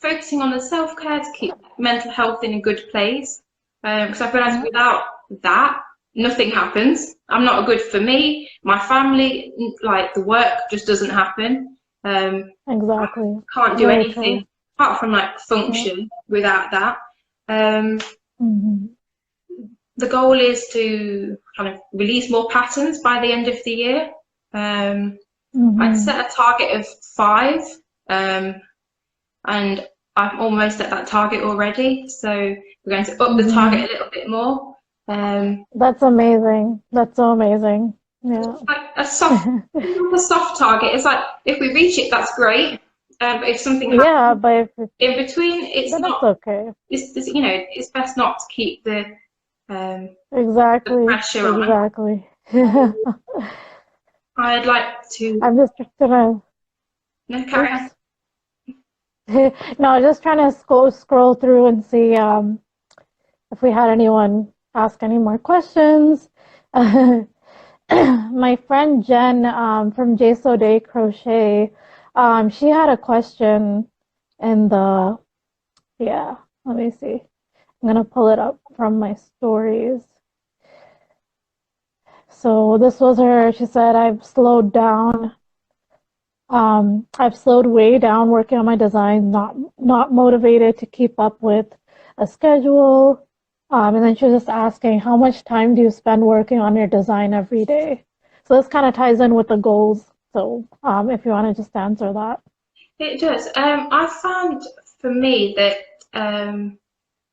Speaker 2: focusing on the self-care to keep mental health in a good place. Because I've realised
Speaker 1: Yeah,
Speaker 2: without that, nothing happens. I'm not good for me, my family, like the work just doesn't happen. I
Speaker 1: exactly.
Speaker 2: can't do
Speaker 1: Very
Speaker 2: anything
Speaker 1: true.
Speaker 2: apart from like
Speaker 1: Yeah.
Speaker 2: function without that. Um,
Speaker 1: Hmm.
Speaker 2: the goal is to kind of release more patterns by the end of the year. Um, I'd
Speaker 1: Hmm.
Speaker 2: set a target of 5. Um, and I'm almost at that target already. So we're going to up the
Speaker 1: Hmm.
Speaker 2: target a little bit more.
Speaker 1: That's amazing. That's so amazing. Yeah.
Speaker 2: Like a soft target. It's like if we reach it, that's great. But if something
Speaker 1: Yeah,
Speaker 2: happens
Speaker 1: but if,
Speaker 2: in between, it's
Speaker 1: then it's
Speaker 2: not.
Speaker 1: okay.
Speaker 2: It's you know, it's best not to keep the
Speaker 1: Exactly.
Speaker 2: pressure on.
Speaker 1: Exactly.
Speaker 2: I'd like to.
Speaker 1: I'm just gonna,
Speaker 2: No, carry on.
Speaker 1: oops. No, just trying to scroll through and see if we had anyone ask any more questions. My friend Jen from J So Day Crochet, she had a question in the, yeah, let me see. I'm gonna pull it up from my stories. So this was her, she said, I've slowed way down working on my designs, not motivated to keep up with a schedule. And then she was just asking, how much time do you spend working on your design every day? So this kind of ties in with the goals. So if you want to just answer that.
Speaker 2: It does. I found for me that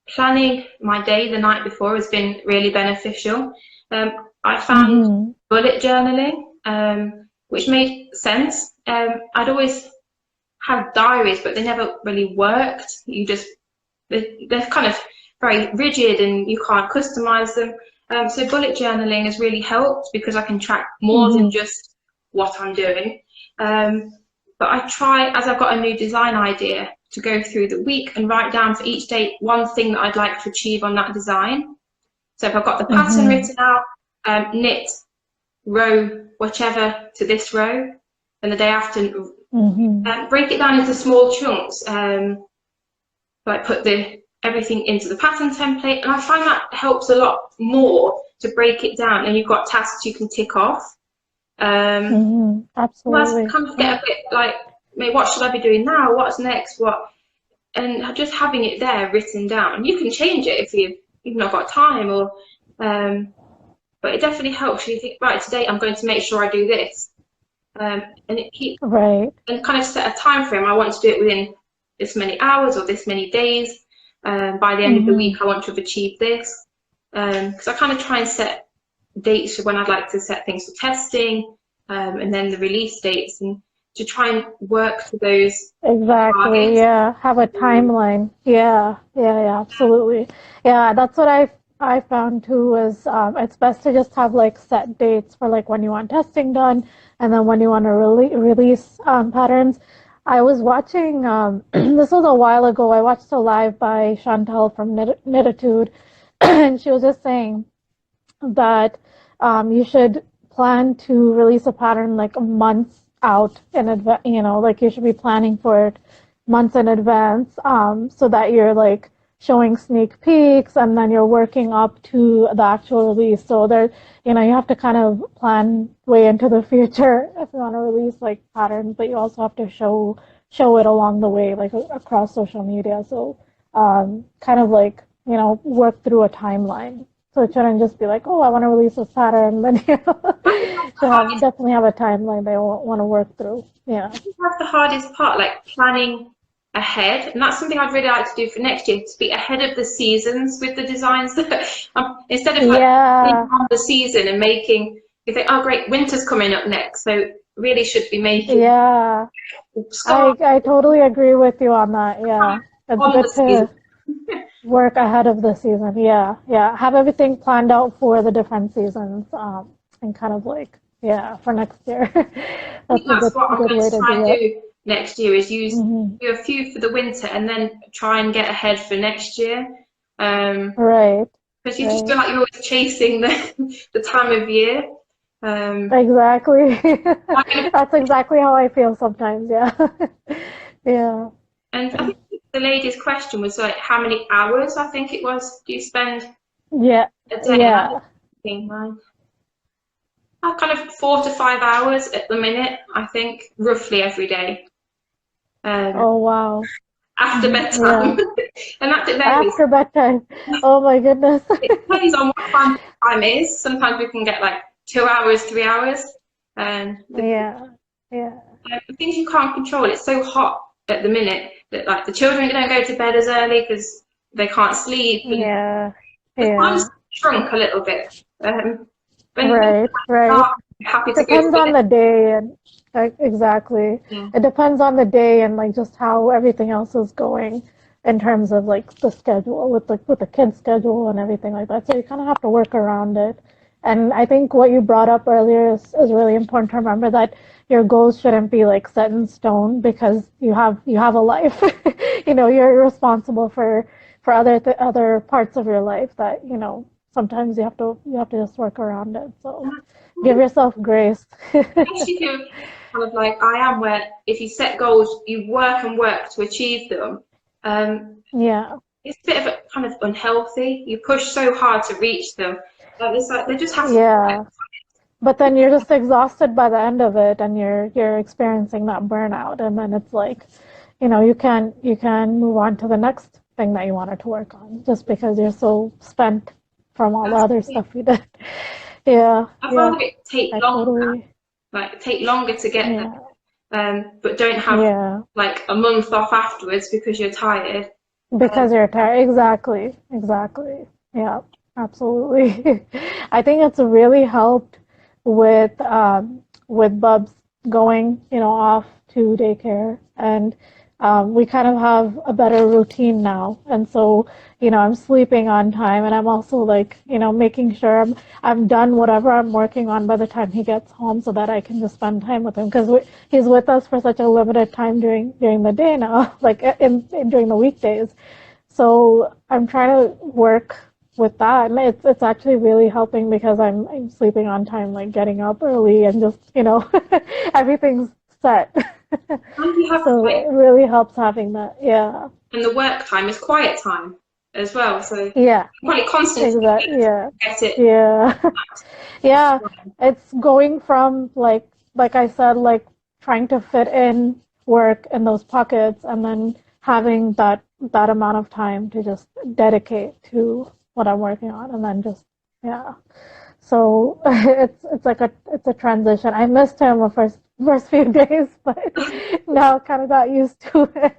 Speaker 2: planning my day the night before has been really beneficial. I found
Speaker 1: Mm-hmm.
Speaker 2: bullet journaling, which made sense. I'd always have diaries, but they never really worked. They're kind of very rigid and you can't customize them. So bullet journaling has really helped because I can track more than
Speaker 1: Mm-hmm.
Speaker 2: just what I'm doing. But I try, as I've got a new design idea, to go through the week and write down for each day one thing that I'd like to achieve on that design. So if I've got the pattern
Speaker 1: Mm-hmm.
Speaker 2: written out, knit row whichever to this row, and the day after,
Speaker 1: Mm-hmm.
Speaker 2: break it down into small chunks. Like put everything into the pattern template, and I find that helps a lot more to break it down, and you've got tasks you can tick off.
Speaker 1: Mm-hmm.
Speaker 2: Whereas
Speaker 1: Absolutely.
Speaker 2: kind of
Speaker 1: Yeah.
Speaker 2: get a bit like, what should I be doing now? What's next? And just having it there written down. You can change it if you've not got time, or but it definitely helps you think, right, today I'm going to make sure I do this, and it keep
Speaker 1: Right.
Speaker 2: and kind of set a time frame. I want to do it within this many hours or this many days. By the end of the
Speaker 1: Mm-hmm.
Speaker 2: week, I want to have achieved this. Because I kind of try and set dates for when I'd like to set things for testing, and then the release dates, and to try and work to those
Speaker 1: Exactly.
Speaker 2: targets.
Speaker 1: Yeah. Have a timeline. Yeah. Yeah. Yeah. Absolutely. Yeah. That's what I found too is it's best to just have like set dates for like when you want testing done and then when you want to release patterns. I was watching this was a while ago. I watched a live by Chantal from Knititude, and she was just saying that you should plan to release a pattern like months out in advance. You know, like you should be planning for it months in advance, so that you're like showing sneak peeks and then you're working up to the actual release. So there, you know, you have to kind of plan way into the future if you want to release like patterns, but you also have to show it along the way, like across social media. So kind of like, you know, work through a timeline. So it shouldn't just be like, oh, I want to release this pattern. Then you know,
Speaker 2: I think that's the
Speaker 1: should have
Speaker 2: hardest.
Speaker 1: definitely have a timeline they want to work through. Yeah.
Speaker 2: I think that's the hardest part, like planning ahead, and that's something I'd really like to do for next year, to be ahead of the seasons with the designs. Instead of like being
Speaker 1: Yeah.
Speaker 2: on the season and making, you think, oh great, winter's coming up next, so really should be making
Speaker 1: Yeah.
Speaker 2: start
Speaker 1: I totally agree with you on that. Yeah. It's
Speaker 2: on the
Speaker 1: good
Speaker 2: season.
Speaker 1: to work ahead of the season. Yeah. Yeah. Have everything planned out for the different seasons. And kind of like, yeah, for next year.
Speaker 2: I think
Speaker 1: That's a
Speaker 2: that's what I'm
Speaker 1: good
Speaker 2: going
Speaker 1: way
Speaker 2: to
Speaker 1: to
Speaker 2: try and
Speaker 1: do it.
Speaker 2: do next year, is
Speaker 1: Hmm.
Speaker 2: do a few for the winter and then try and get ahead for next year.
Speaker 1: Right.
Speaker 2: Because you just
Speaker 1: Right.
Speaker 2: feel like you're always chasing the time of year. Um,
Speaker 1: Exactly.
Speaker 2: I'm gonna,
Speaker 1: That's exactly how I feel sometimes. Yeah. Yeah.
Speaker 2: and I think the lady's question was like, how many hours, I think it was, do you spend
Speaker 1: Yeah.
Speaker 2: a day? And I was
Speaker 1: Yeah.
Speaker 2: thinking, like, I kind of 4 to 5 hours at the minute, I think, roughly every day, um,
Speaker 1: Oh, wow.
Speaker 2: after
Speaker 1: Yeah.
Speaker 2: bedtime. And that varies.
Speaker 1: After bedtime. Oh my goodness.
Speaker 2: It depends on what time it is. Sometimes we can get like 2 hours, 3 hours. And
Speaker 1: Yeah. Yeah.
Speaker 2: the things you can't control, it's so hot at the minute that like the children don't go to bed as early because they can't sleep. And
Speaker 1: Yeah.
Speaker 2: the times
Speaker 1: Yeah.
Speaker 2: shrunk a little bit. When things
Speaker 1: Right, right.
Speaker 2: are happy to go to
Speaker 1: Depends
Speaker 2: the
Speaker 1: on
Speaker 2: next.
Speaker 1: the day and exactly.
Speaker 2: Yeah.
Speaker 1: It depends on the day and like just how everything else is going in terms of like the schedule with the kids' schedule and everything like that. So you kind of have to work around it. And I think what you brought up earlier is really important to remember that your goals shouldn't be like set in stone because you have a life. You know, you're responsible for other parts of your life that, you know, sometimes you have to just work around it. So give yourself grace.
Speaker 2: Makes you feel kind of like I am, where if you set goals, you work and work to achieve them. Um,
Speaker 1: Yeah.
Speaker 2: it's a bit of a kind of unhealthy. You push so hard to reach them. It's like they just have to
Speaker 1: Yeah. But then you're just exhausted by the end of it and you're experiencing that burnout and then it's like, you know, you can move on to the next thing that you wanted to work on just because you're so spent from all the other stuff you did. Yeah,
Speaker 2: I'd
Speaker 1: yeah.
Speaker 2: rather it take
Speaker 1: I
Speaker 2: longer,
Speaker 1: totally
Speaker 2: like take longer to get
Speaker 1: yeah.
Speaker 2: there, but don't have
Speaker 1: Yeah.
Speaker 2: like a month off afterwards because you're tired. Um,
Speaker 1: Because you're tired. Exactly. Exactly. Yeah, absolutely. I think it's really helped with Bubs going, you know, off to daycare and we kind of have a better routine now. And so, you know, I'm sleeping on time and I'm also like, you know, making sure I'm done whatever I'm working on by the time he gets home so that I can just spend time with him because he's with us for such a limited time during the day now, like during the weekdays. So I'm trying to work with that, and it's actually really helping because I'm sleeping on time, like getting up early, and just you know everything's set.
Speaker 2: and you have
Speaker 1: So
Speaker 2: like,
Speaker 1: it really helps having that. Yeah,
Speaker 2: and the work time is quiet time as well. So
Speaker 1: yeah,
Speaker 2: probably constantly
Speaker 1: exactly. Yeah,
Speaker 2: get it.
Speaker 1: yeah, yeah. It's going from like I said, like trying to fit in work in those pockets, and then having that amount of time to just dedicate to what I'm working on, and then just yeah. So it's like it's a transition. I missed him the first few days, but now kind of got used to it.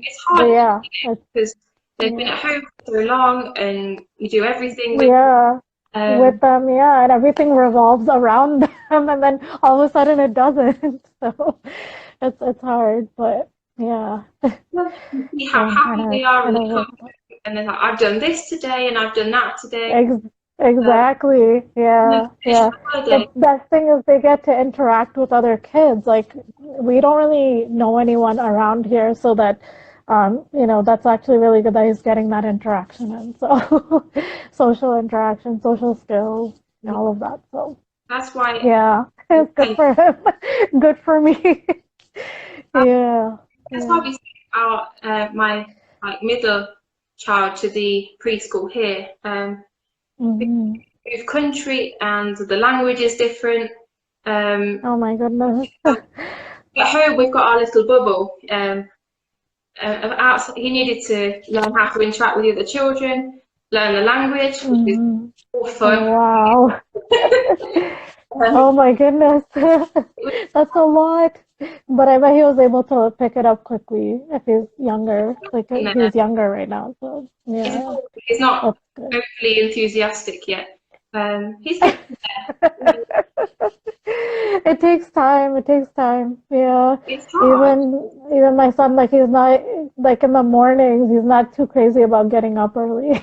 Speaker 2: It's
Speaker 1: But
Speaker 2: hard
Speaker 1: yeah, it's
Speaker 2: because they've been
Speaker 1: yeah,
Speaker 2: at home for so long, and you do everything with.
Speaker 1: yeah. With
Speaker 2: Um,
Speaker 1: them, yeah, and everything revolves around them, and then all of a sudden it doesn't. So it's hard, but yeah.
Speaker 2: you see
Speaker 1: So
Speaker 2: how
Speaker 1: I'm
Speaker 2: happy they are, and
Speaker 1: trying to
Speaker 2: they come
Speaker 1: work with
Speaker 2: and they're like, I've done this today, and I've done that today.
Speaker 1: Ex
Speaker 2: Um,
Speaker 1: exactly.
Speaker 2: and then
Speaker 1: Yeah,
Speaker 2: finish
Speaker 1: yeah.
Speaker 2: the
Speaker 1: The
Speaker 2: holiday.
Speaker 1: best thing is they get to interact with other kids. Like we don't really know anyone around here, so that you know, that's actually really good that he's getting that interaction and so social interaction, social skills, all of that. So
Speaker 2: That's why.
Speaker 1: yeah, it's good for him. Good for me. Yeah,
Speaker 2: That's why
Speaker 1: yeah.
Speaker 2: we sent our my like middle child to the preschool here. We
Speaker 1: Hmm.
Speaker 2: move country and the language is different.
Speaker 1: Oh my goodness.
Speaker 2: At home we've got our little bubble. He needed to learn how to interact with the other children, learn the language, which is
Speaker 1: Hmm.
Speaker 2: all fun.
Speaker 1: Wow.
Speaker 2: Um,
Speaker 1: Oh my goodness. That's a lot. But I bet he was able to pick it up quickly if he's younger. Like
Speaker 2: you know,
Speaker 1: he's younger right now. So yeah,
Speaker 2: he's not
Speaker 1: that's good.
Speaker 2: overly enthusiastic yet. He's getting there.
Speaker 1: It takes time. It takes time. Yeah.
Speaker 2: It's hard.
Speaker 1: Even my son, like he's not like in the mornings, he's not too crazy about getting up early.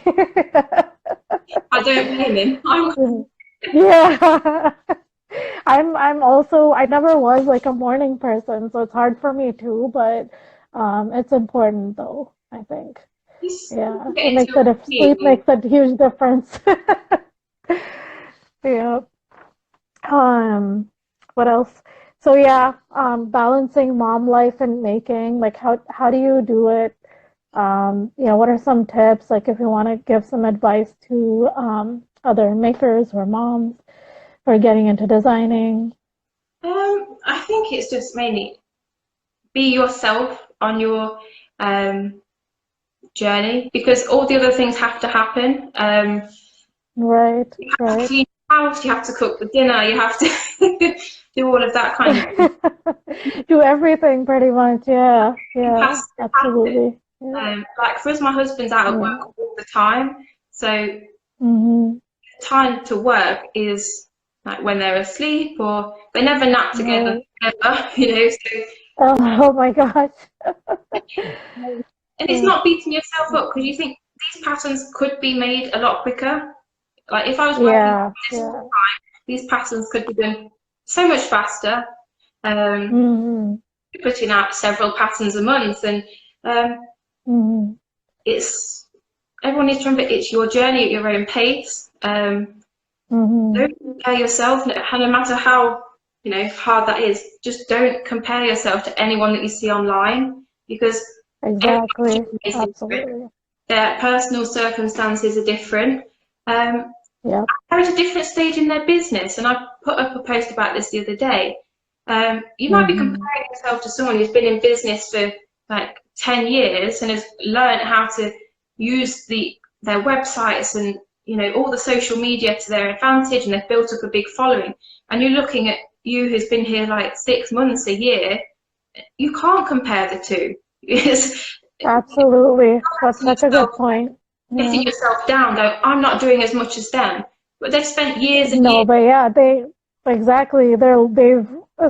Speaker 2: I don't blame him.
Speaker 1: Yeah. I'm also I never was like a morning person, so it's hard for me too, but it's important though, I think.
Speaker 2: He's
Speaker 1: Yeah.
Speaker 2: get
Speaker 1: It makes
Speaker 2: into a
Speaker 1: sleep
Speaker 2: routine.
Speaker 1: makes a huge difference. Yeah. Um, what else? So yeah, balancing mom life and making, like how do you do it? You know, what are some tips, like if you want to give some advice to other makers or moms for getting into designing?
Speaker 2: I think it's just mainly be yourself on your um, journey because all the other things have to happen.
Speaker 1: Right,
Speaker 2: You have to
Speaker 1: right.
Speaker 2: clean the house, you have to cook the dinner, you have to do all of that kind of thing.
Speaker 1: Do everything pretty much. Yeah,
Speaker 2: It
Speaker 1: yeah,
Speaker 2: has to.
Speaker 1: absolutely. Yeah,
Speaker 2: Like for us, my husband's out at
Speaker 1: yeah.
Speaker 2: work all the time, So
Speaker 1: Mm-hmm.
Speaker 2: time to work is like when they're asleep, or they never nap together
Speaker 1: Right.
Speaker 2: ever, you know. So
Speaker 1: Oh, oh my gosh.
Speaker 2: and it's
Speaker 1: Yeah.
Speaker 2: not beating yourself up because you think these patterns could be made a lot quicker. Like if I was working
Speaker 1: Yeah.
Speaker 2: this,
Speaker 1: Yeah.
Speaker 2: these patterns could be done so much faster. Um,
Speaker 1: Mm-hmm.
Speaker 2: Putting out several patterns a month, and um,
Speaker 1: Mm-hmm.
Speaker 2: it's everyone needs to remember it's your journey at your own pace.
Speaker 1: Mm-hmm.
Speaker 2: Don't compare yourself, no matter how hard that is. Just don't compare yourself to anyone that you see online because everyone's
Speaker 1: Exactly.
Speaker 2: journey is different.
Speaker 1: Absolutely.
Speaker 2: Their personal circumstances are different. Um,
Speaker 1: Yep.
Speaker 2: they're at a different stage in their business, and I put up a post about this the other day. You might be
Speaker 1: Mm-hmm.
Speaker 2: comparing yourself to someone who's been in business for like 10 years and has learned how to use their websites and all the social media to their advantage, and they've built up a big following. And you're looking at you who's been here like 6 months, a year. You can't compare the two. It's
Speaker 1: Absolutely. That's
Speaker 2: letting
Speaker 1: such a
Speaker 2: yourself
Speaker 1: good point.
Speaker 2: letting
Speaker 1: Yeah.
Speaker 2: yourself down, though. I'm not doing as much as them, but they've spent years and
Speaker 1: No,
Speaker 2: years.
Speaker 1: but yeah, they've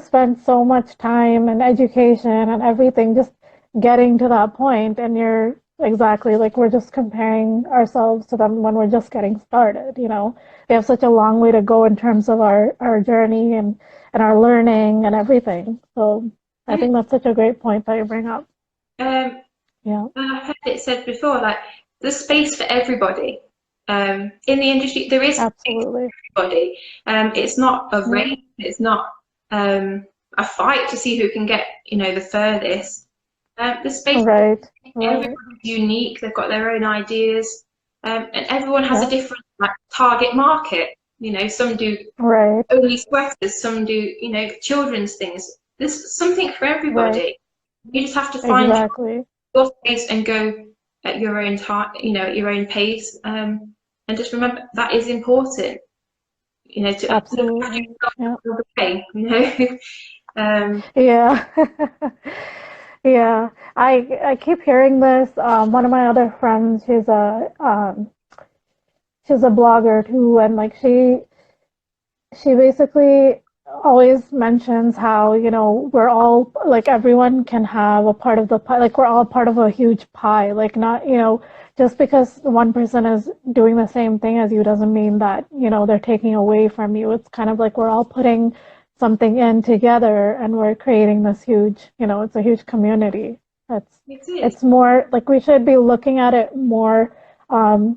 Speaker 1: spent so much time and education and everything just getting to that point, and you're exactly like we're just comparing ourselves to them when we're just getting started, you know. We have such a long way to go in terms of our journey and our learning and everything. So I
Speaker 2: And
Speaker 1: think that's such a great point that you bring up.
Speaker 2: um,
Speaker 1: Yeah,
Speaker 2: I've heard it said before, like there's space for everybody. In the industry, there is space
Speaker 1: absolutely.
Speaker 2: for everybody. It's not a
Speaker 1: Yeah.
Speaker 2: race. It's not a fight to see who can get, the furthest. There's space.
Speaker 1: Right. Right.
Speaker 2: Everybody's unique. They've got their own ideas, and everyone has a
Speaker 1: Yeah.
Speaker 2: different like target market. Some do
Speaker 1: Right.
Speaker 2: only sweaters, some do, children's things. There's something for
Speaker 1: Right.
Speaker 2: everybody. You just have to find
Speaker 1: Exactly.
Speaker 2: your space and go at your own time, at your own pace. And just remember that is important, to look after
Speaker 1: Absolutely.
Speaker 2: yourself
Speaker 1: Yeah.
Speaker 2: all the way.
Speaker 1: Yeah. Yeah. I keep hearing this. One of my other friends, she's a blogger too, and like she basically always mentions how, you know, we're all like everyone can have a part of the pie, like we're all part of a huge pie, like not, you know, just because one person is doing the same thing as you doesn't mean that, you know, they're taking away from you. It's kind of like we're all putting something in together and we're creating this huge, you know, it's a huge community. It's
Speaker 2: It is.
Speaker 1: it's more like we should be looking at it more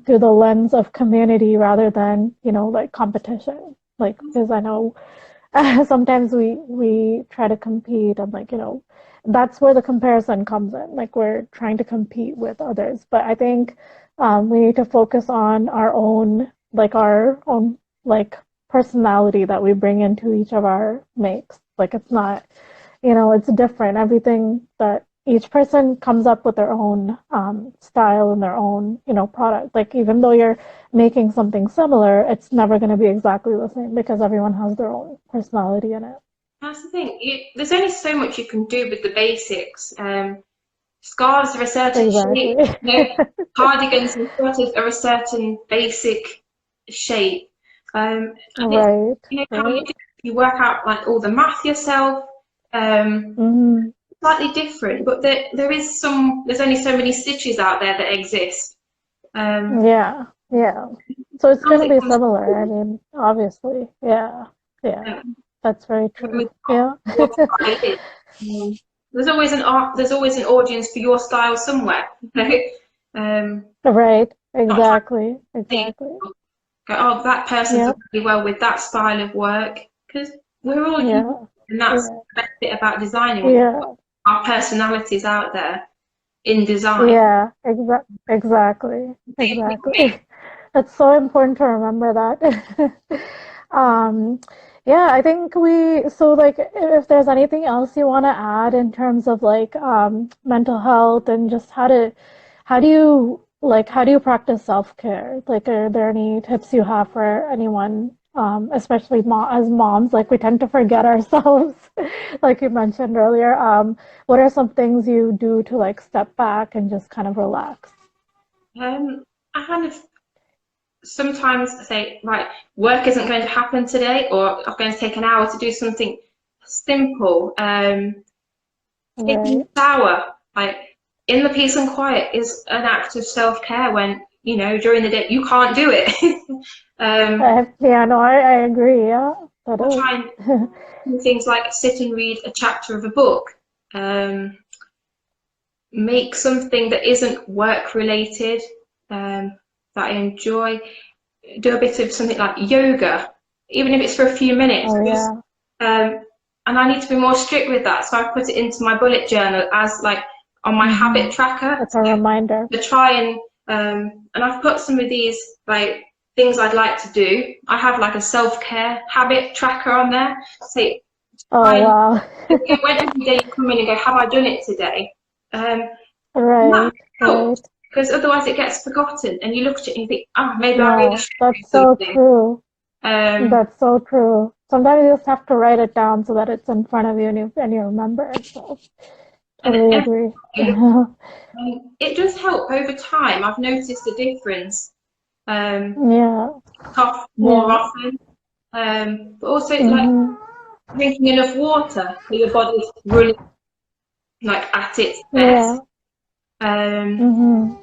Speaker 1: through the lens of community rather than, you know, like competition. Like, because I know sometimes we try to compete and like, you know, that's where the comparison comes in. Like we're trying to compete with others. But I think we need to focus on our own like personality that we bring into each of our makes. Like it's not, you know, it's different. Everything that each person comes up with their own style and their own, you know, product. Like even though you're making something similar, it's never going to be exactly the same because everyone has their own personality in it.
Speaker 2: That's the thing. There's only so much you can do with the basics. Scarves are a certain
Speaker 1: Exactly.
Speaker 2: shape. Cardigans and sweaters are a certain basic shape. And it's
Speaker 1: Right,
Speaker 2: how
Speaker 1: right.
Speaker 2: you work out like all the math yourself. Um,
Speaker 1: Hmm.
Speaker 2: Slightly different, but there's only so many stitches out there that exist. Um,
Speaker 1: Yeah, yeah. So it's going
Speaker 2: Sometimes
Speaker 1: to
Speaker 2: it
Speaker 1: be
Speaker 2: comes
Speaker 1: similar. I mean, obviously. Yeah, yeah.
Speaker 2: um,
Speaker 1: That's very true.
Speaker 2: with
Speaker 1: Yeah.
Speaker 2: what style it is. There's always an audience for your style somewhere.
Speaker 1: Right.
Speaker 2: Not trying
Speaker 1: Exactly.
Speaker 2: to see,
Speaker 1: Exactly.
Speaker 2: go, oh, that person does
Speaker 1: Yep.
Speaker 2: really well with that style of work, because we're all unique,
Speaker 1: Yeah.
Speaker 2: and that's
Speaker 1: Yeah.
Speaker 2: the best bit about designing. We put
Speaker 1: Yeah.
Speaker 2: our personalities out there in design.
Speaker 1: Yeah. Exactly. Exactly. That's so important to remember that. Um, yeah, I think so like if there's anything else you want to add in terms of like mental health and just how do you practice self-care? Like are there any tips you have for anyone, especially as moms, like we tend to forget ourselves, like you mentioned earlier. What are some things you do to like step back and just kind of relax?
Speaker 2: I kind of sometimes say, right, work isn't going to happen today, or I'm going to take an hour to do something simple. Taking
Speaker 1: Right.
Speaker 2: a shower, like in the peace and quiet, is an act of self-care when, during the day you can't do it.
Speaker 1: Yeah, no, I agree. Yeah, that
Speaker 2: I try and
Speaker 1: is.
Speaker 2: do things like sit and read a chapter of a book, um, make something that isn't work related, that I enjoy, do a bit of something like yoga, even if it's for a few minutes.
Speaker 1: Oh yeah.
Speaker 2: And I need to be more strict with that, so I put it into my bullet journal as like on my habit tracker.
Speaker 1: It's a reminder.
Speaker 2: To try and I've put some of these like things I'd like to do. I have like a self-care habit tracker on there. So try
Speaker 1: Oh
Speaker 2: and
Speaker 1: wow.
Speaker 2: when every day you come in and go, have I done it today? And that
Speaker 1: Right, right.
Speaker 2: helps, because otherwise it gets forgotten, and you look at it and you think, oh, maybe I really
Speaker 1: No,
Speaker 2: should do
Speaker 1: that's so
Speaker 2: something.
Speaker 1: true.
Speaker 2: Um,
Speaker 1: That's so true. Sometimes you just have to write it down so that it's in front of you and you remember it. So
Speaker 2: and
Speaker 1: totally
Speaker 2: every
Speaker 1: agree.
Speaker 2: you look, it does help over time. I've noticed a difference.
Speaker 1: Yeah,
Speaker 2: Cough more
Speaker 1: yeah.
Speaker 2: often, but also like
Speaker 1: hmm
Speaker 2: drinking enough water so your body's running like at its best.
Speaker 1: Yeah.
Speaker 2: Um,
Speaker 1: hmm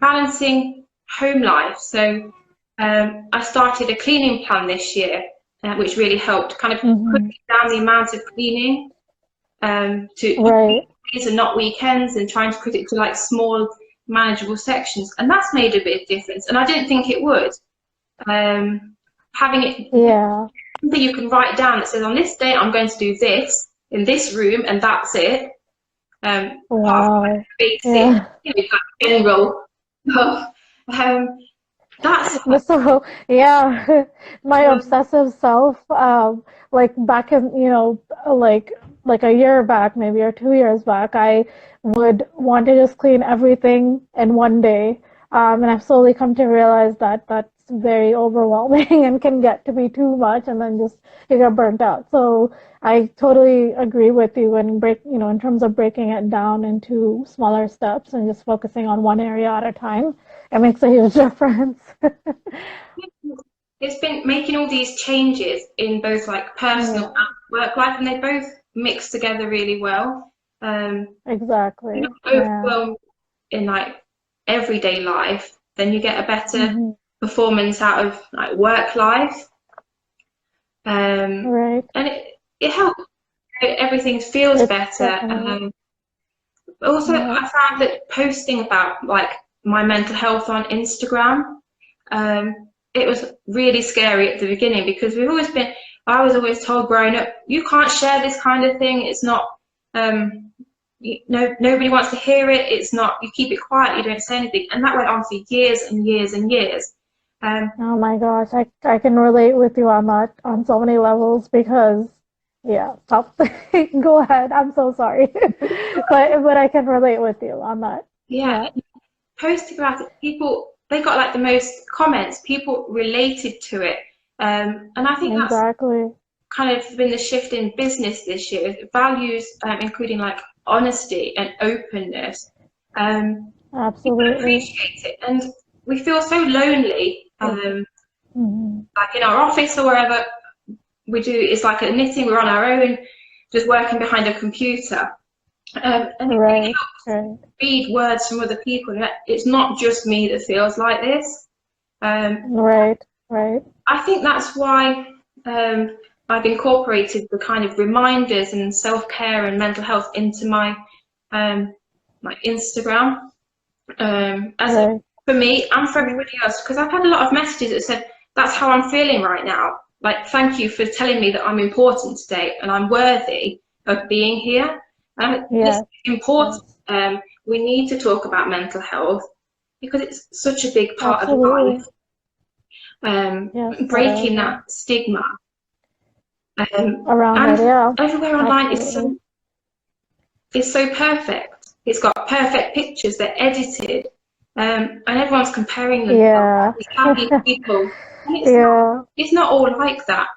Speaker 2: Balancing home life. So I started a cleaning plan this year, which really helped kind of
Speaker 1: hmm
Speaker 2: cutting down the amount of cleaning to
Speaker 1: Right.
Speaker 2: weekdays and not weekends, and trying to cut it to like small, manageable sections. And that's made a big difference. And I didn't think it would. Having it
Speaker 1: Yeah.
Speaker 2: something you can write down that says, on this day I'm going to do this in this room, and that's it. Apart from like
Speaker 1: Wow.
Speaker 2: basic,
Speaker 1: Yeah.
Speaker 2: like general stuff. Um, that's
Speaker 1: So yeah, my
Speaker 2: um,
Speaker 1: obsessive self, like back in, like a year back, maybe, or 2 years back, I would want to just clean everything in one day. And I've slowly come to realize that that's very overwhelming and can get to be too much, and then just you get burnt out. So I totally agree with you in terms of breaking it down into smaller steps and just focusing on one area at a time. It makes a huge difference.
Speaker 2: it's been making all these changes in both like personal
Speaker 1: Yeah,
Speaker 2: and work life, and they both mix together really well. You're
Speaker 1: exactly.
Speaker 2: not
Speaker 1: Yeah.
Speaker 2: overwhelmed in like everyday life, then you get a better
Speaker 1: hmm
Speaker 2: performance out of like work life, um,
Speaker 1: Right.
Speaker 2: and it helps. Everything feels
Speaker 1: It
Speaker 2: better.
Speaker 1: definitely.
Speaker 2: Also,
Speaker 1: Yeah.
Speaker 2: I found that posting about like my mental health on Instagram, it was really scary at the beginning, because I was always told growing up, you can't share this kind of thing. It's not, nobody wants to hear it. It's not, you keep it quiet, you don't say anything. And that went on for years and years and years. Um,
Speaker 1: Oh my gosh, I can relate with you on that on so many levels because yeah, stop. Go ahead. I'm so sorry. But I can relate with you on that.
Speaker 2: yeah,
Speaker 1: Yeah,
Speaker 2: posting about it, they got like the most comments, people related to it. And I think that's
Speaker 1: exactly.
Speaker 2: kind of been the shift in business this year. Values, including like honesty and openness. People
Speaker 1: Absolutely.
Speaker 2: appreciate it, and we feel so lonely.
Speaker 1: Mhm.
Speaker 2: Like in our office or wherever we do, it's like a knitting. We're on our own, just working behind a computer, and it really
Speaker 1: Right.
Speaker 2: helps
Speaker 1: Right.
Speaker 2: read words from other people. And it's not just me that feels like this. Um,
Speaker 1: Right. Right.
Speaker 2: I think that's why I've incorporated the kind of reminders and self-care and mental health into um, my Instagram. As
Speaker 1: Right.
Speaker 2: for me and for
Speaker 1: Right.
Speaker 2: everybody else, because I've had a lot of messages that said, that's how I'm feeling right now. Like, thank you for telling me that I'm important today and I'm worthy of being here. This is
Speaker 1: Yes.
Speaker 2: important.
Speaker 1: Yes.
Speaker 2: We need to talk about mental health because it's such a big part of life.
Speaker 1: Absolutely. Yes, it is.
Speaker 2: Breaking that stigma.
Speaker 1: Around it,
Speaker 2: And
Speaker 1: yeah.
Speaker 2: everywhere online
Speaker 1: Absolutely.
Speaker 2: is so perfect. It's got perfect pictures, they're edited, and everyone's comparing themselves
Speaker 1: Yeah.
Speaker 2: to happy people. And
Speaker 1: Yeah.
Speaker 2: it's not all like that.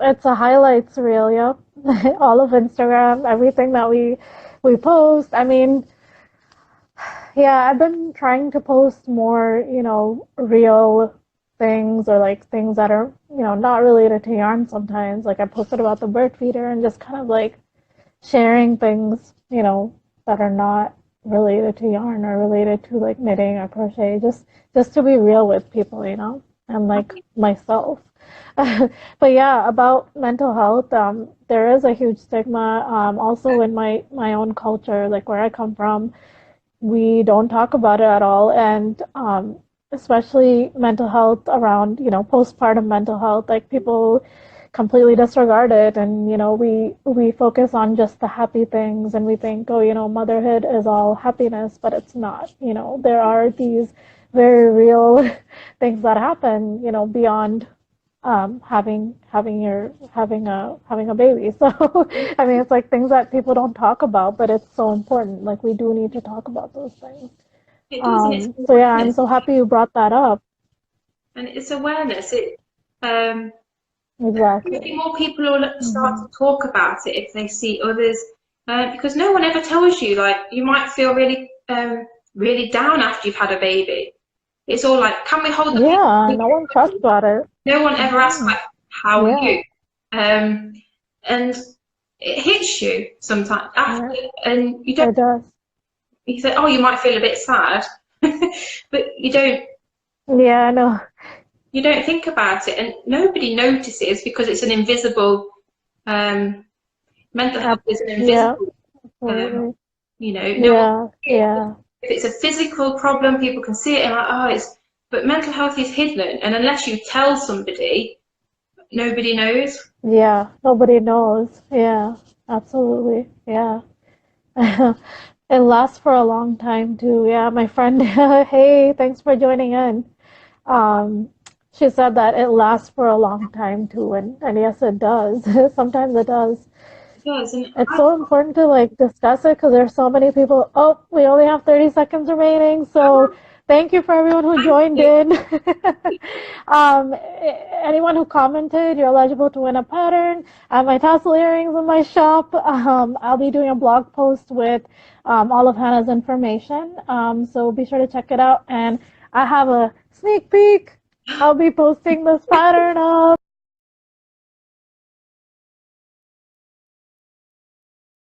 Speaker 1: It's a highlights reel, yeah. All of Instagram, everything that we post. I mean, Yeah, I've been trying to post more, real things or like things that are, not related to yarn sometimes. Like I posted about the bird feeder and just kind of like sharing things, that are not related to yarn or related to like knitting or crochet, just to be real with people, and like myself. But yeah, about mental health, there is a huge stigma. Also in my own culture, like where I come from, we don't talk about it at all, and especially mental health around, postpartum mental health, like people completely disregard it, and we focus on just the happy things, and we think, oh, motherhood is all happiness, but it's not. There are these very real things that happen, beyond having a baby. So I mean, it's like things that people don't talk about, but it's so important. Like we do need to talk about those things.
Speaker 2: It does, and it's
Speaker 1: So yeah, I'm
Speaker 2: awareness,
Speaker 1: so happy you brought that up.
Speaker 2: and it's awareness. Um, Hopefully
Speaker 1: Exactly.
Speaker 2: more people will start
Speaker 1: Hmm.
Speaker 2: to talk about it if they see others, because no one ever tells you. Like you might feel really down after you've had a baby. It's all like, can we hold the
Speaker 1: Yeah,
Speaker 2: baby?
Speaker 1: no one talks about it.
Speaker 2: No one ever asks
Speaker 1: Hmm.
Speaker 2: like, how are
Speaker 1: Yeah,
Speaker 2: you? Um, and it hits you sometimes after,
Speaker 1: yeah,
Speaker 2: and
Speaker 1: it does.
Speaker 2: you say, oh, you might feel a bit sad, but
Speaker 1: Yeah, I know.
Speaker 2: you don't think about it, and nobody notices because it's an invisible. Um, Mental health is an
Speaker 1: Yeah,
Speaker 2: invisible. Um,
Speaker 1: absolutely.
Speaker 2: no one
Speaker 1: Yeah,
Speaker 2: can see it.
Speaker 1: yeah.
Speaker 2: If it's a physical problem, people can see it and like, oh, it's. But mental health is hidden, and unless you tell somebody, nobody knows.
Speaker 1: Yeah, nobody knows. Yeah, absolutely. Yeah. It lasts for a long time too. Yeah, my friend, hey, thanks for joining in. Um, she said that it lasts for a long time too, and yes, it does. Sometimes it does.
Speaker 2: It does, and
Speaker 1: It's so important to like discuss it because there's so many people. Oh, we only have 30 seconds remaining, so thank you for everyone who joined in. Anyone who commented, you're eligible to win a pattern. I have my tassel earrings in my shop. I'll be doing a blog post with all of Hannah's information, so be sure to check it out. And I have a sneak peek. I'll be posting this pattern up.